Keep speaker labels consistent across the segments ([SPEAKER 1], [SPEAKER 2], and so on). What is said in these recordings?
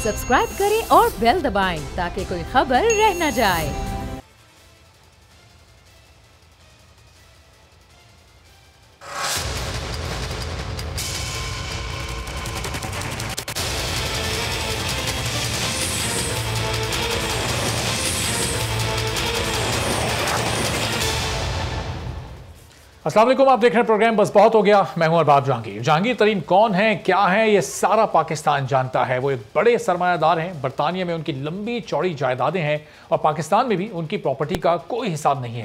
[SPEAKER 1] Subscribe करें और bell दबाएं ताकि कोई खबर रह न जाए।
[SPEAKER 2] अस्सलाम वालेकुम, आप देख रहे हैं प्रोग्राम बस बहुत हो गया। मैं हूं अरबाब जहांगीर। जहांगीर तरीन कौन है, क्या है, ये सारा पाकिस्तान जानता है। वो एक बड़े सरमायादार हैं। बरतानिया में उनकी लंबी चौड़ी जायदादें हैं और पाकिस्तान में भी उनकी प्रॉपर्टी का कोई हिसाब नहीं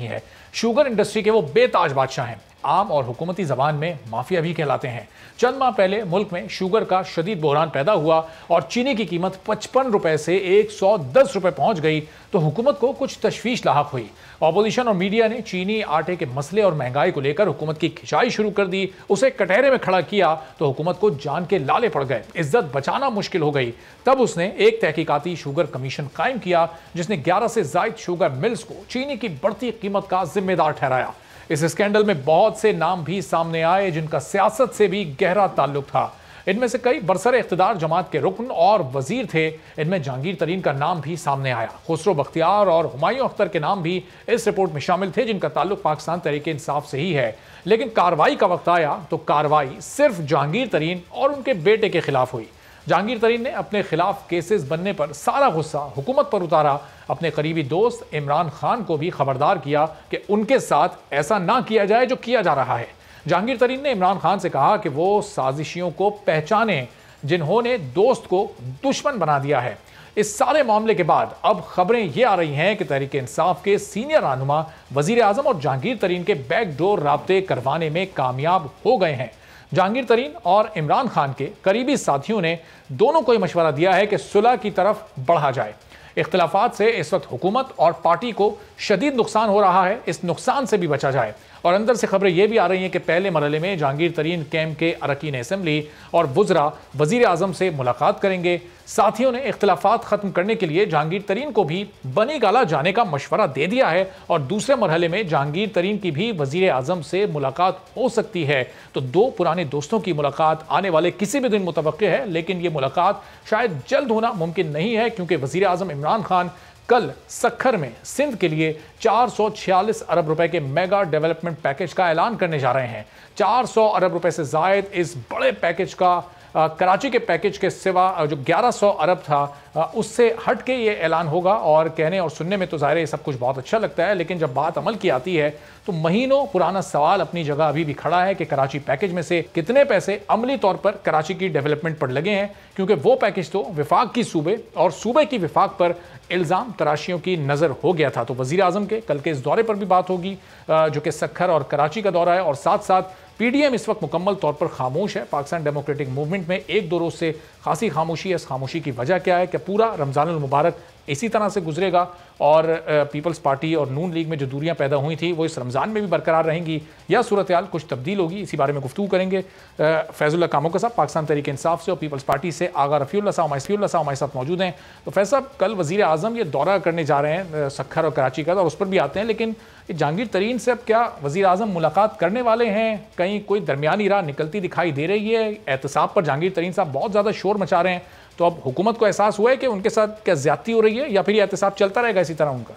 [SPEAKER 2] है। शुगर इंडस्ट्री के वो बेताज बादशाह हैं। आम और हुकूमती जबान में माफिया भी कहलाते हैं। चंद माह पहले मुल्क में शुगर का शदीद बहरान पैदा हुआ और चीनी की कीमत 55 रुपए से 110 रुपए पहुंच गई तो हुकूमत को कुछ तशवीश लाहक हुई। ऑपोजिशन और मीडिया ने चीनी आटे के मसले और महंगाई को लेकर हुकूमत की खिंचाई शुरू कर दी। उसे कटहरे में खड़ा किया तो हुकूमत को जान के लाले पड़ गए, इज्जत बचाना मुश्किल हो गई। तब उसने एक तहकीकाती शुगर कमीशन कायम किया जिसने 11 से जायद शुगर मिल्स को चीनी की बढ़ती कीमत का जिम्मेदार ठहराया। इस स्कैंडल में बहुत से नाम भी सामने आए जिनका सियासत से भी गहरा ताल्लुक था। इनमें से कई बरसरे इख्तिदार जमात के रुकन और वजीर थे। इनमें जहांगीर तरीन का नाम भी सामने आया। खुसरो बख्तियार और हुमायूं अख्तर के नाम भी इस रिपोर्ट में शामिल थे जिनका ताल्लुक पाकिस्तान तहरीक इंसाफ से ही है। लेकिन कार्रवाई का वक्त आया तो कार्रवाई सिर्फ जहांगीर तरीन और उनके बेटे के खिलाफ हुई। जहांगीर तरीन ने अपने खिलाफ केसेस बनने पर सारा गुस्सा हुकूमत पर उतारा। अपने करीबी दोस्त इमरान खान को भी खबरदार किया कि उनके साथ ऐसा ना किया जाए जो किया जा रहा है। जहांगीर तरीन ने इमरान खान से कहा कि वो साजिशियों को पहचाने जिन्होंने दोस्त को दुश्मन बना दिया है। इस सारे मामले के बाद अब खबरें ये आ रही हैं कि तहरीक इंसाफ के सीनियर रहनुमा वजीर आजम और जहांगीर तरीन के बैकडोर राब्ते करवाने में कामयाब हो गए हैं। जहांगीर तरीन और इमरान खान के करीबी साथियों ने दोनों को मशवरा दिया है कि सुलह की तरफ बढ़ा जाए। इख्तिलाफात से इस वक्त हुकूमत और पार्टी को शदीद नुकसान हो रहा है, इस नुकसान से भी बचा जाए। और अंदर से खबरें यह भी आ रही हैं कि पहले मरहले में जहांगीर तरीन कैंप के अरकान असेंबली और वुज़रा वजीर आजम से मुलाकात करेंगे। साथियों ने इख्तिलाफात खत्म करने के लिए जहांगीर तरीन को भी बनी गाला जाने का मशवरा दे दिया है और दूसरे मरहले में जहांगीर तरीन की भी वजीर आजम से मुलाकात हो सकती है। तो दो पुराने दोस्तों की मुलाकात आने वाले किसी भी दिन मुतवक्के है, लेकिन ये मुलाकात शायद जल्द होना मुमकिन नहीं है क्योंकि वजीर आजम इमरान खान कल सक्खर में सिंध के लिए 446 अरब रुपए के मेगा डेवलपमेंट पैकेज का ऐलान करने जा रहे हैं। 400 अरब रुपए से जायद इस बड़े पैकेज का कराची के पैकेज के सिवा जो 1100 अरब था उससे हट के ये ऐलान होगा। और कहने और सुनने में तो ज़ाहिर है सब कुछ बहुत अच्छा लगता है, लेकिन जब बात अमल की आती है तो महीनों पुराना सवाल अपनी जगह अभी भी खड़ा है कि कराची पैकेज में से कितने पैसे अमली तौर पर कराची की डेवलपमेंट पर लगे हैं, क्योंकि वो पैकेज तो विफाक की सूबे और सूबे की विफाक पर इल्ज़ाम तराशियों की नज़र हो गया था। तो वज़ीर आज़म के कल के इस दौरे पर भी बात होगी जो कि सक्खर और कराची का दौरा है। और साथ साथ पीडीएम इस वक्त मुकम्मल तौर पर खामोश है। पाकिस्तान डेमोक्रेटिक मूवमेंट में एक दो रोज से खासी खामोशी है। इस खामोशी की वजह क्या है कि पूरा रमज़ान अल मुबारक इसी तरह से गुजरेगा और पीपल्स पार्टी और नून लीग में जो दूरियां पैदा हुई थी वो इस रमज़ान में भी बरकरार रहेंगी या सूरत हाल कुछ तब्दील होगी। इसी बारे में गुफ्तगू करेंगे फैजुल्लाह कामों साहब पाकिस्तान तहरीक इंसाफ से और पीपल्स पार्टी से आगा रफ़ीउल्लाह साहब हमारे साथ मौजूद हैं। तो फैज़ साहब, कल वज़ीर आज़म ये दौरा करने जा रहे हैं सक्खर और कराची का, और उस पर भी आते हैं, लेकिन जहांगीर तरीन से अब क्या वज़ीर आज़म मुलाकात करने वाले हैं? कहीं कोई दरमियानी राह निकलती दिखाई दे रही है? एहतसाब पर जहांगीर तरीन साहब बहुत ज़्यादा शोर मचा रहे हैं, तो अब हुकूमत को एहसास हुआ है कि उनके साथ क्या ज्यादती हो रही है या फिर ये एहतसाब चलता रहेगा इसी तरह उनका?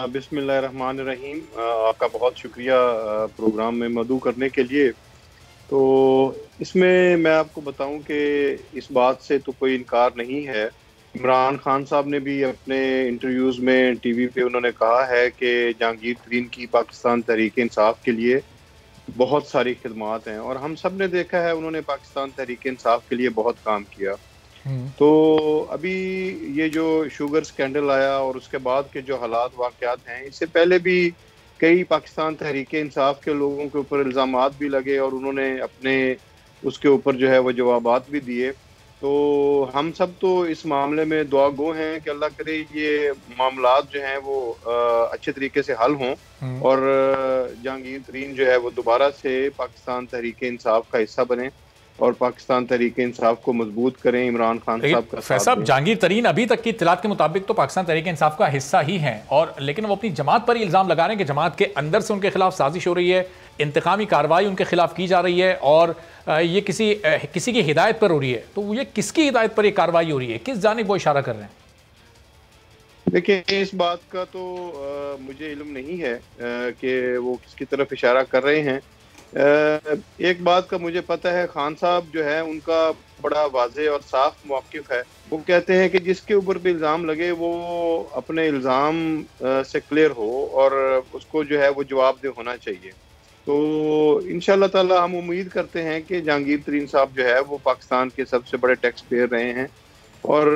[SPEAKER 3] बिस्मिल्लाहिर्रहमानिर्रहीम। आपका बहुत शुक्रिया प्रोग्राम में मदऊ करने के लिए। तो इसमें मैं आपको बताऊं कि इस बात से तो कोई इनकार नहीं है। इमरान खान साहब ने भी अपने इंटरव्यूज़ में टीवी पे उन्होंने कहा है कि जहांगीर तरीन की पाकिस्तान तहरीक इंसाफ के लिए बहुत सारी खिदमात हैं और हम सब ने देखा है उन्होंने पाकिस्तान तहरीक इंसाफ के लिए बहुत काम किया। तो अभी ये जो शुगर स्कैंडल आया और उसके बाद के जो हालात वाक़यात हैं, इससे पहले भी कई पाकिस्तान तहरीक इंसाफ के लोगों के ऊपर इल्ज़ामात भी लगे और उन्होंने अपने उसके ऊपर जो है वो जवाबात भी दिए। तो हम सब तो इस मामले में दुआ गो हैं कि अल्लाह करे ये मामलात जो हैं वो अच्छे तरीके से हल हों और जहांगीर तरीन जो है वो दोबारा से पाकिस्तान तहरीक इंसाफ का हिस्सा बने। और पाकिस्तान तहरीक इंसाफ को मजबूत करें, इमरान खान साहब का
[SPEAKER 2] फैसल साहब, जहांगीर तरीन अभी तक की इत्तलात के मुताबिक तो पाकिस्तान तहरीक इंसाफ का हिस्सा ही हैं, और लेकिन वो अपनी जमात पर ही इल्ज़ाम लगा रहे हैं कि जमात के अंदर से उनके खिलाफ साजिश हो रही है, इंतकामी कार्रवाई उनके खिलाफ की जा रही है, और ये किसी की हिदायत पर हो रही है। तो ये किसकी हिदायत पर ये कार्रवाई हो रही है, किस जानिब वो इशारा कर रहे हैं?
[SPEAKER 3] देखिए, इस बात का तो मुझे इल्म नहीं है कि वो किसकी तरफ इशारा कर रहे हैं। एक बात का मुझे पता है, खान साहब जो है उनका बड़ा वाज़ेह और साफ मौक़िफ़ है। वो कहते हैं कि जिसके ऊपर भी इल्ज़ाम लगे वो अपने इल्ज़ाम से क्लियर हो और उसको जो है वो जवाबदेह होना चाहिए। तो इंशाअल्लाह ताला हम उम्मीद करते हैं कि जहांगीर तरीन साहब जो है वो पाकिस्तान के सबसे बड़े टैक्स पेयर रहे हैं, और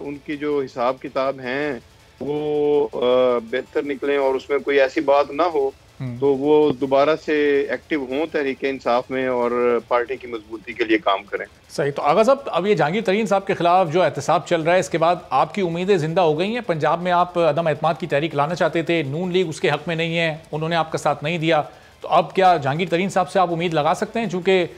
[SPEAKER 3] उनकी जो हिसाब किताब हैं वो बेहतर निकलें और उसमें कोई ऐसी बात ना हो तो वो दोबारा से एक्टिव हों तहरीक इंसाफ में और पार्टी की मजबूती के लिए काम करें।
[SPEAKER 2] सही। तो आगा साहब, अब ये जहांगीर तरीन साहब के खिलाफ जो एहतसाब चल रहा है, इसके बाद आपकी उम्मीदें जिंदा हो गई हैं? पंजाब में आप अदम एतमाद की तहरीक लाना चाहते थे, नून लीग उसके हक में नहीं है, उन्होंने आपका साथ नहीं दिया, तो अब क्या जहांगीर तरीन साहब से आप उम्मीद लगा सकते हैं? चूँकि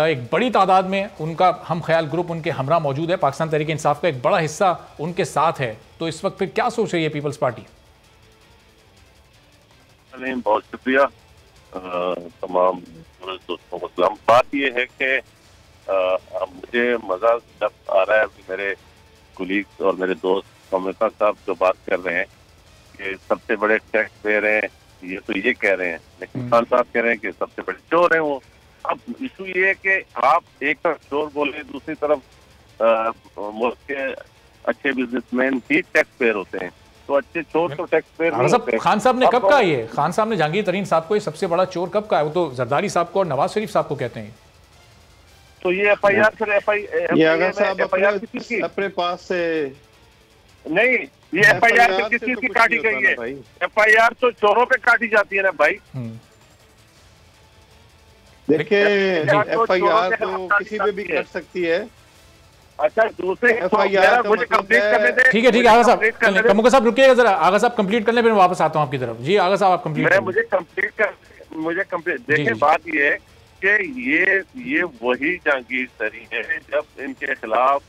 [SPEAKER 2] एक बड़ी तादाद में उनका हम ख्याल ग्रुप उनके हमरा मौजूद है, पाकिस्तान तहरीक इंसाफ का एक बड़ा हिस्सा उनके साथ है, तो इस वक्त फिर क्या सोच रही है पीपल्स पार्टी?
[SPEAKER 4] बहुत शुक्रिया तमाम दोस्तों को सलाम। बात यह है कि मुझे मजा जब आ रहा है, मेरे कुलीग और मेरे दोस्त कमलता साहब जो बात कर रहे हैं कि सबसे बड़े टैक्स पेयर हैं, ये तो ये कह रहे हैं, लेकिन खान साहब कह रहे हैं कि सबसे बड़े चोर हैं वो। अब इशू ये है कि आप एक तरफ चोर बोले, दूसरी तरफ मुल्क के अच्छे बिजनेसमैन ही टैक्स पेयर होते हैं, तो अच्छे चोर तो टैक्स पेयर नहीं होते।
[SPEAKER 2] खान साहब ने कब कहा ये? खान साहब ने जहांगीर तरीन साहब को ये सबसे बड़ा चोर कब कहा है? वो तो जरदारी साहब को और नवाज शरीफ साहब को कहते हैं।
[SPEAKER 4] तो ये FIR फिर FIR
[SPEAKER 3] अपने पास से
[SPEAKER 4] नहीं, ये FIR किस चीज की काटी गई है? FIR तो चोरों पे काटी जाती है ना भाई।
[SPEAKER 3] देखिए, FIR तो किसी पे भी कर सकती है।
[SPEAKER 4] अच्छा, दूसरे मुझे कंप्लीट करने दे।
[SPEAKER 2] ठीक है आगा साहब, कमुका साहब रुकिएगा जरा, आगा साहब कंप्लीट कर ले, फिर वापस आता हूं आपकी तरफ। जी आगा साहब, आप कंप्लीट।
[SPEAKER 4] मुझे कंप्लीट देखिए, बात ये है कि ये वही जहांगीर तरीन है जब इनके खिलाफ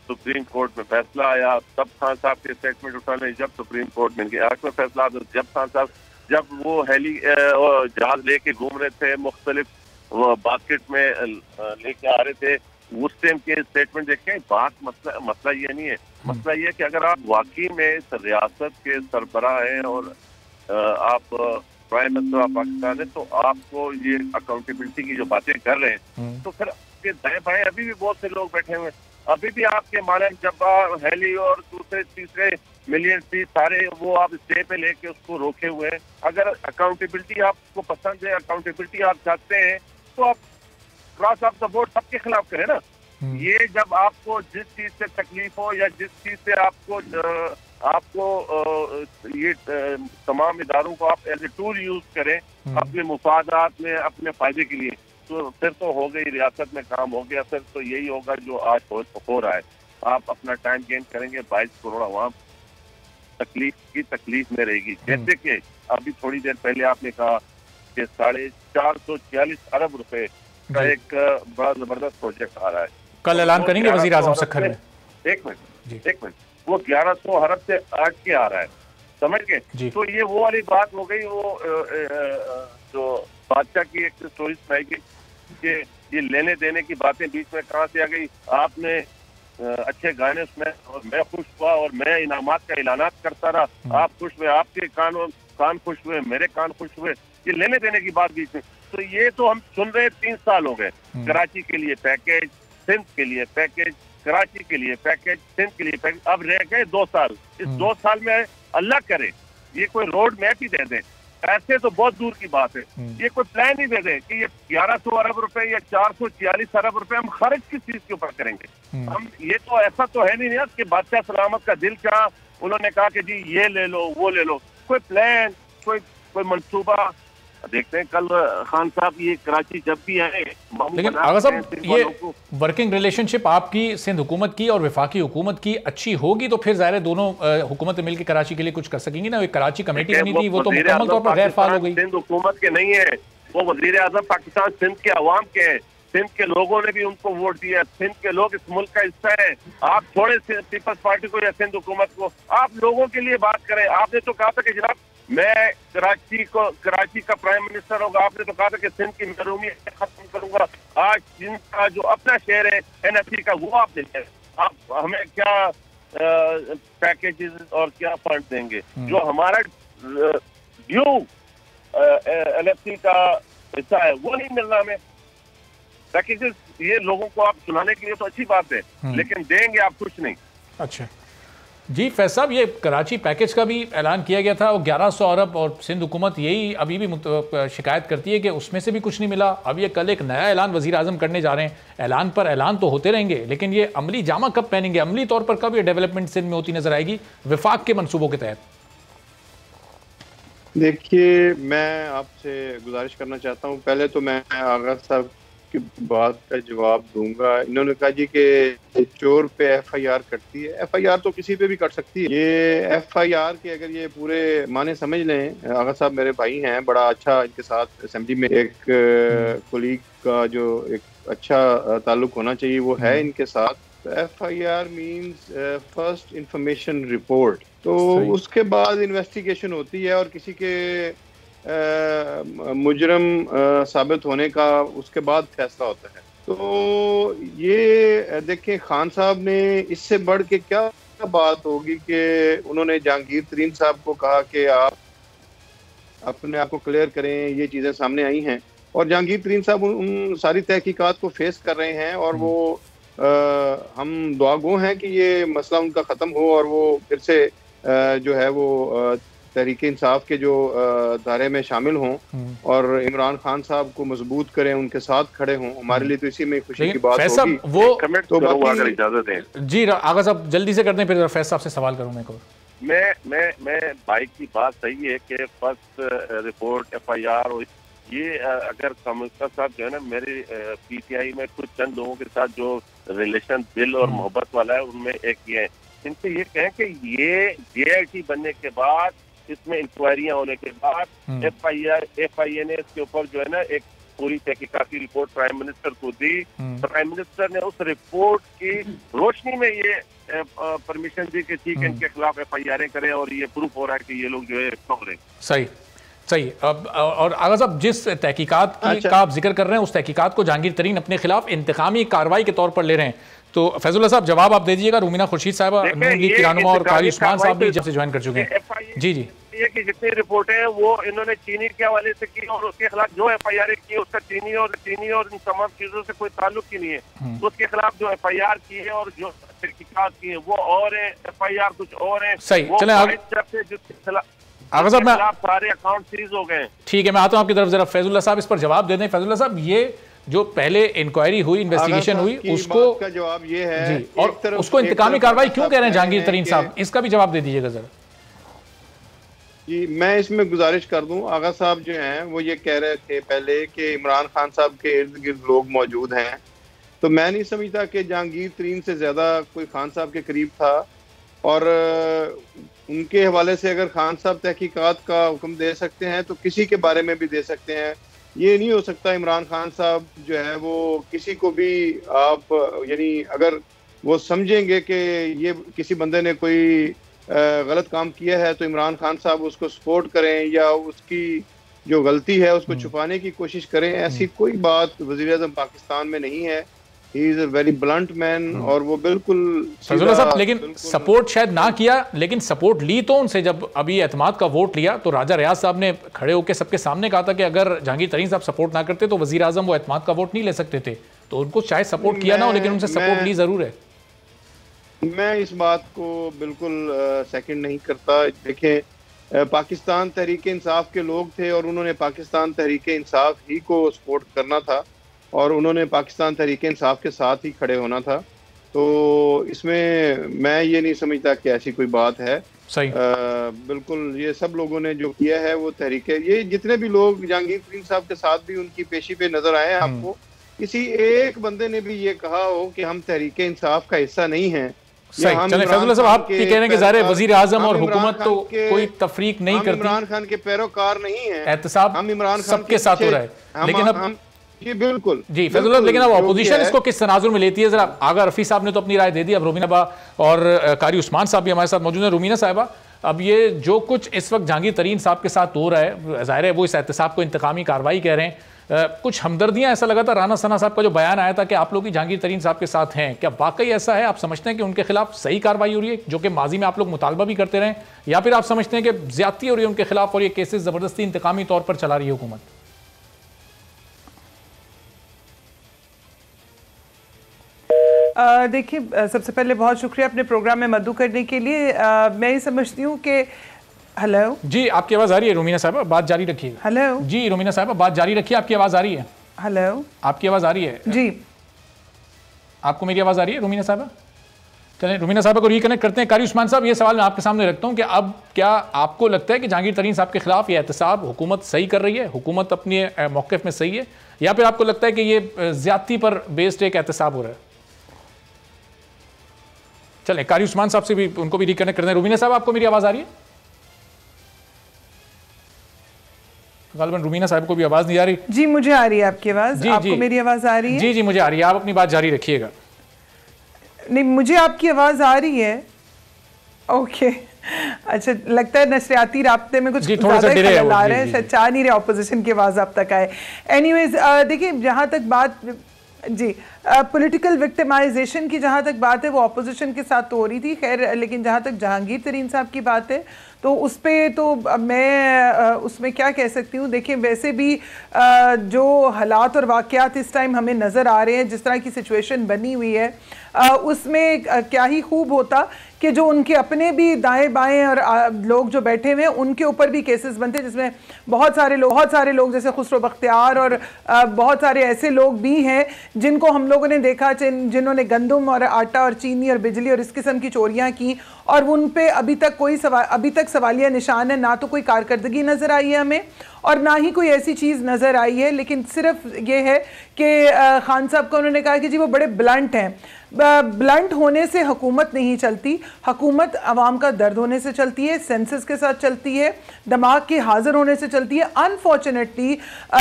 [SPEAKER 4] सुप्रीम कोर्ट में फैसला आया, तब खान साहब के स्टेटमेंट उठाने, जब सुप्रीम कोर्ट में इनके हक में फैसला आया, जब खान साहब जब वो हेली जहाज लेके घूम रहे थे, मुख्तलिफ बास्केट में लेके आ रहे थे, उस टाइम के स्टेटमेंट देखें। मसला ये नहीं है, मसला ये है कि अगर आप वाकई में रियासत के सरबराह हैं और आप प्राइम मिनिस्टर ऑफ पाकिस्तान है, तो आपको ये अकाउंटेबिलिटी की जो बातें कर रहे हैं, तो फिर आपके दाएं बाएं अभी भी बहुत से लोग बैठे हुए हैं, अभी भी आपके मानक जब्बा, हेली और दूसरे तीसरे मिलियन फीस सारे वो आप स्टे पे लेके उसको रोके हुए हैं। अगर अकाउंटेबिलिटी आपको पसंद है, अकाउंटेबिलिटी आप चाहते हैं, तो आप क्रॉस ऑफ द बोर्ड सबके खिलाफ करें ना। ये जब आपको जिस चीज से तकलीफ हो या जिस चीज से आपको ये तमाम इदारों को आप एज ए टूल यूज करें अपने मुफादात में, अपने फायदे के लिए, तो फिर तो हो गई, रियासत में काम हो गया। फिर तो यही होगा जो आज हो रहा है, आप अपना टाइम गेन करेंगे, 22 करोड़ आवाम तकलीफ में रहेगी। जैसे कि अभी थोड़ी देर पहले आपने कहा कि 446 अरब रुपए का एक बड़ा जबरदस्त प्रोजेक्ट आ रहा है,
[SPEAKER 2] कल ऐलान करेंगे वजीर आजम सखर में।
[SPEAKER 4] एक मिनट, वो 1100 अरब से आठ के आ रहा है, समझ के। तो ये वो वाली बात हो गई, वो जो बादशाह की एक स्टोरी सुनाई गई कि ये लेने देने की बातें बीच में कहाँ से आ गई। आपने अच्छे गाने सुने और मैं खुश हुआ और मैं इनामात का ऐलानात करता रहा, आप खुश हुए, आपके कान खुश हुए, मेरे कान खुश हुए, ये लेने देने की बात बीच में। तो ये तो हम सुन रहे 3 साल हो गए, कराची के लिए पैकेज, सिंध के लिए पैकेज, कराची के लिए पैकेज, सिंध के लिए पैकेज, अब रह गए 2 साल। इस 2 साल में अल्लाह करे ये कोई रोड मैप ही दे दे, ऐसे तो बहुत दूर की बात है, ये कोई प्लान ही दे दे कि ये 1100 अरब रुपए या 446 अरब रुपए हम खर्च किस चीज के ऊपर करेंगे। हम ये तो ऐसा तो है नहीं कि बादशाह सलामत का दिल चाहा, उन्होंने कहा कि जी ये ले लो वो ले लो, कोई प्लान, कोई मंसूबा। देखते हैं कल खान साहब ये कराची जब भी आए।
[SPEAKER 2] लेकिन आगा साहब, ये वर्किंग रिलेशनशिप आपकी सिंध हुकूमत की और वफाकी हुकूमत की अच्छी होगी तो फिर ज़ाहिर है दोनों हुकूमतें मिलकर कराची के लिए कुछ कर सकेंगी ना। कराची कमेटी बनी थी, वो तो मुकम्मल तौर पर गैर फाल हो गई।
[SPEAKER 4] सिंध हुकूमत के नहीं है, वो वजीर आजम पाकिस्तान सिंध के अवाम के हैं। सिंध के लोगों ने भी उनको वोट दिया, सिंध के लोग इस मुल्क का हिस्सा है। आप छोड़े पीपल्स पार्टी को या सिंध हुकूमत को, आप लोगों के लिए बात करें। आपने तो कहा था कि जनाब मैं कराची का प्राइम मिनिस्टर होगा, आपने तो कहा था कि सिंध की महरूमी खत्म करूंगा। आज सिंध का जो अपना शहर है NFC का, वो आप देंगे, आप हमें क्या पैकेजेस और क्या फंड देंगे? जो हमारा ड्यू NFC का हिस्सा है वो नहीं मिलना हमें। पैकेजेस ये लोगों को आप सुनाने के लिए तो अच्छी बात है, लेकिन देंगे आप कुछ नहीं।
[SPEAKER 2] अच्छा जी फैज साहब, ये कराची पैकेज का भी ऐलान किया गया था, वो 1100 अरब, और सिंध हुकूमत यही अभी भी शिकायत करती है कि उसमें से भी कुछ नहीं मिला। अब ये कल एक नया ऐलान वज़ीर आज़म करने जा रहे हैं। ऐलान पर ऐलान तो होते रहेंगे, लेकिन ये अमली जामा कब पहनेंगे, अमली तौर पर कब ये डेवलपमेंट सिंध में होती नजर आएगी विफाक के मनसूबों के तहत?
[SPEAKER 3] देखिए, मैं आपसे गुजारिश करना चाहता हूँ, पहले तो मैं आगा साहब की बात का जवाब दूंगा। इन्होंने कहा जी कि चोर पे FIR कटती है। FIR तो किसी पे भी कट सकती है। ये FIR के अगर ये पूरे माने समझ लें, आगा साहब मेरे भाई हैं, बड़ा अच्छा इनके साथ असेंबली में एक कोलीग का जो एक अच्छा ताल्लुक होना चाहिए वो है इनके साथ। FIR means first information report. तो उसके बाद इन्वेस्टिगेशन होती है और किसी के मुजरम साबित होने का उसके बाद फैसला होता है। तो ये देखें, खान साहब ने इससे बढ़ के क्या बात होगी कि उन्होंने जहांगीर तरीन साहब को कहा कि आप अपने आप को क्लियर करें, ये चीज़ें सामने आई हैं, और जहांगीर तरीन साहब उन सारी तहकीकात को फेस कर रहे हैं, और वो हम दुआगो हैं कि ये मसला उनका ख़त्म हो और वो फिर से जो है वो तहरीक इंसाफ के जो दायरे में शामिल हों और इमरान खान साहब को मजबूत करें, उनके साथ खड़े हों। हमारे लिए तो इसी में खुशी की बात होगी।
[SPEAKER 4] वो कमेंट तो अगर इजाजत है जी
[SPEAKER 2] आगा साहब जल्दी से करते हैं, फिर फैज साहब से सवाल करूं
[SPEAKER 4] मैं भाई की बात सही है कि फर्स्ट रिपोर्ट FIR और ये अगर कमिश्नर साहब जो है ना, मेरे PTI में कुछ चंद लोगों के साथ जो रिलेशन दिल और मोहब्बत वाला है, उनमें एक ये है, इनसे ये कहें कि ये JIT बनने के बाद, इसमें इंक्वायरियां होने के बाद FIA ने इसके ऊपर जो है ना एक पूरी तहकीकाती रिपोर्ट प्राइम मिनिस्टर को दी। प्राइम मिनिस्टर ने उस रिपोर्ट की रोशनी में ये परमिशन दी कि ठीक है, इनके खिलाफ FIR करें, और ये प्रूफ हो रहा है कि ये लोग जो है ठोकरे।
[SPEAKER 2] सही। अब और आगा साहब, जिस तहकीकात का आप जिक्र कर रहे हैं, उस तहकीकात को जहांगीर तरीन अपने खिलाफ इंतकामी कार्रवाई के तौर पर ले रहे हैं, तो फैजुल्लाह साहब जवाब आप दे दीजिएगा। रूमीना खुर्शीद साहब नून लीग की रहनुमा और कारी उस्मान साहब भी जब से ज्वाइन कर चुके हैं। जी
[SPEAKER 4] ये कि जितनी रिपोर्टें हैं वो इन्होंने चीनी के हवाले से की, और उसके खिलाफ जो FIR की उसका चीनी और इन तमाम चीजों से कोई ताल्लुक ही नहीं है। तो उसके खिलाफ जो FIR की है और जो तहकीकात की है वो और है, FIR कुछ और है।
[SPEAKER 2] सही, चलें आगा साहब, मैं
[SPEAKER 4] सारे अकाउंट सीज हो गए।
[SPEAKER 2] ठीक है, मैं आता हूं आपकी तरफ। जरा फैजुल्लाह साहब इस पर जवाब दे दें। फैजुल्लाह साहब, ये जो पहले इंक्वायरी हुई, इन्वेस्टिगेशन हुई, उसको
[SPEAKER 3] का जवाब ये है
[SPEAKER 2] जी, और उसको इंतकामी कार्रवाई क्यों कह रहे हैं जहांगीर तरीन साहब, इसका भी जवाब दे दीजिएगा जरा।
[SPEAKER 3] जी, मैं इसमें गुजारिश कर दूं, आगा साहब जो हैं वो ये कह रहे थे पहले कि इमरान खान साहब के इर्द गिर्द लोग मौजूद हैं, तो मैं नहीं समझता कि जहांगीर तरीन से ज्यादा कोई खान साहब के करीब था, और उनके हवाले से अगर खान साहब तहकीकात का हुक्म दे सकते हैं तो किसी के बारे में भी दे सकते हैं। ये नहीं हो सकता इमरान खान साहब जो है वो किसी को भी आप यानी अगर वो समझेंगे कि ये किसी बंदे ने कोई गलत काम किया है तो इमरान खान साहब उसको सपोर्ट करें या उसकी जो गलती है उसको छुपाने की कोशिश करें, ऐसी कोई बात वज़ीर आज़म पाकिस्तान में नहीं है। He is a very blunt man, और वो बिल्कुल
[SPEAKER 2] साहब, लेकिन सपोर्ट शायद ना किया, लेकिन सपोर्ट ली तो उनसे जब अभी एतमाद का वोट लिया तो राजा रियाज साहब ने खड़े होकर सबके सामने कहा था कि अगर जहांगीर तरीन साहब सपोर्ट ना करते तो वज़ीर आज़म वो एतमाद का वोट नहीं ले सकते थे। तो उनको शायद सपोर्ट किया ना हो, लेकिन उनसे सपोर्ट ली जरूर है।
[SPEAKER 3] मैं इस बात को बिल्कुल सेकंड नहीं करता। देखें, पाकिस्तान तहरीक इंसाफ के लोग थे और उन्होंने पाकिस्तान तहरीक इंसाफ ही को सपोर्ट करना था, और उन्होंने पाकिस्तान तहरीक इंसाफ के साथ ही खड़े होना था। तो इसमें मैं ये नहीं समझता कि ऐसी कोई बात है।
[SPEAKER 2] सही।
[SPEAKER 3] बिल्कुल, ये सब लोगों ने जो किया है वो तहरीक, ये जितने भी लोग जहांगीर तरीन साहब के साथ भी उनकी पेशी पे नजर आए हैं आपको, किसी एक बंदे ने भी ये कहा हो कि हम तहरीक इंसाफ का हिस्सा नहीं हैं।
[SPEAKER 2] सही। चलें फैजुल्लाह साहब, आप ये कह रहे हैं कि ज़ाहिर है वज़ीर आज़म और हुकूमत तो कोई तफरीक नहीं करती,
[SPEAKER 3] इमरान खान के पैरोकार नहीं है,
[SPEAKER 2] एहतसाब
[SPEAKER 3] हम इमरान खान
[SPEAKER 2] सबके साथ हो रहा है, लेकिन अब
[SPEAKER 3] जी बिल्कुल
[SPEAKER 2] जी फैजुल्लाह, लेकिन अब अपोजिशन इसको किस तनाजुर में लेती है जरा? आगा रफी साहब ने तो अपनी राय दे दी, अब रूमीना बा और कारी उस्मान साहब भी हमारे साथ मौजूद है। रूमीना साहिबा, अब ये जो कुछ इस वक्त जहांगीर तरीन साहब के साथ हो रहा है, जाहिर है वो इस एहतसाब को इंतकामी कार्रवाई कह रहे हैं, कुछ हमदर्दियां, ऐसा लगा था राना सना साहब का जो बयान आया था कि आप लोग भी जहांगीर तरीन साहब के साथ हैं, क्या वाकई ऐसा है? आप समझते हैं कि उनके खिलाफ सही कार्रवाई हो रही है जो कि माजी में आप लोग मुतालबा भी करते रहे, या फिर आप समझते हैं कि ज्यादती हो रही है उनके खिलाफ और ये केसेस जबरदस्ती इंतकामी तौर पर चला रही है हुकूमत?
[SPEAKER 5] देखिए, सबसे पहले बहुत शुक्रिया अपने प्रोग्राम में मदू करने के लिए। मैं ये समझती हूँ कि हेलो
[SPEAKER 2] जी, आपकी आवाज़ आ रही है रूमीना साहब, बात जारी रखिए।
[SPEAKER 5] हेलो
[SPEAKER 2] जी रूमीना साहब, बात जारी रखिए, आपकी आवाज़ आ रही है।
[SPEAKER 5] हेलो,
[SPEAKER 2] आपकी आवाज़ आ रही है
[SPEAKER 5] जी,
[SPEAKER 2] आपको मेरी आवाज़ आ रही है रूमीना साहब? चलें, रूमीना साहब को रिकनेक्ट करते हैं। कारी उस्मान साहब, ये सवाल मैं आपके सामने रखता हूँ कि अब क्या आपको लगता है कि जहांगीर तरीन साहब के खिलाफ ये एहतसाब हुकूमत सही कर रही है, हुकूमत अपने मौक़िफ़ में सही है, या फिर आपको लगता है कि ये ज्यादती पर बेस्ड एक एहतसाब हो रहा है? चलें, कारी उस्मान साहब से भी, उनको भी रिकनेक्ट करते हैं। रूमीना साहब, आपको मेरी आवाज़ आ रही है? गालिबन रूमीना साहब को भी आवाज़ नहीं आ रही।
[SPEAKER 5] जी मुझे आ रही है आपकी आवाज़।
[SPEAKER 2] जी,
[SPEAKER 5] आपको
[SPEAKER 2] जी,
[SPEAKER 5] मेरी आवाज़ आ रही है?
[SPEAKER 2] जी जी मुझे आ रही है, आप अपनी बात जारी रखिएगा।
[SPEAKER 5] नहीं, मुझे आपकी आवाज़ आ रही है। ओके, अच्छा, लगता है नशरियाती राब्ते में कुछ ज़्यादा खलल आ रहा है, शायद चाह नहीं रहे ऑपोजिशन की आवाज़ अब तक आए। एनीवेज, देखिए, जहाँ तक बात जी पॉलिटिकल विक्टिमाइजेशन की जहाँ तक बात है, वो अपोजिशन के साथ तो हो रही थी, खैर, लेकिन जहाँ तक जहांगीर तरीन साहब की बात है तो उस पर तो मैं उसमें क्या कह सकती हूँ। देखिए, वैसे भी जो हालात और वाक़यात इस टाइम हमें नज़र आ रहे हैं, जिस तरह की सिचुएशन बनी हुई है, उसमें क्या ही खूब होता कि जो उनके अपने भी दाएं बाएं और लोग जो बैठे हुए हैं उनके ऊपर भी केसेस बनते, जिसमें बहुत सारे लोग जैसे खुसरो बख्तियार और बहुत सारे ऐसे लोग भी हैं जिनको हम लोगों ने देखा, जिन्होंने गंदम और आटा और चीनी और बिजली और इस किस्म की चोरियां की, और उन पे अभी तक सवालिया निशान है। ना तो कोई कारकर्दगी नज़र आई है हमें, और ना ही कोई ऐसी चीज़ नज़र आई है, लेकिन सिर्फ ये है कि खान साहब को उन्होंने कहा कि जी वो बड़े ब्लंट हैं। ब्लंट होने से हुकूमत नहीं चलती, हुकूमत आवाम का दर्द होने से चलती है, सेंसस के साथ चलती है, दिमाग के हाजिर होने से चलती है। अनफॉर्चुनेटली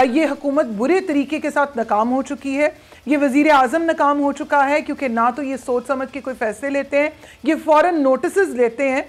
[SPEAKER 5] ये हुकूमत बुरे तरीके के साथ नाकाम हो चुकी है। ये वज़ीर आज़म नाकाम हो चुका है, क्योंकि ना तो ये सोच समझ के कोई फैसले लेते हैं, ये फ़ौरन नोटिस लेते हैं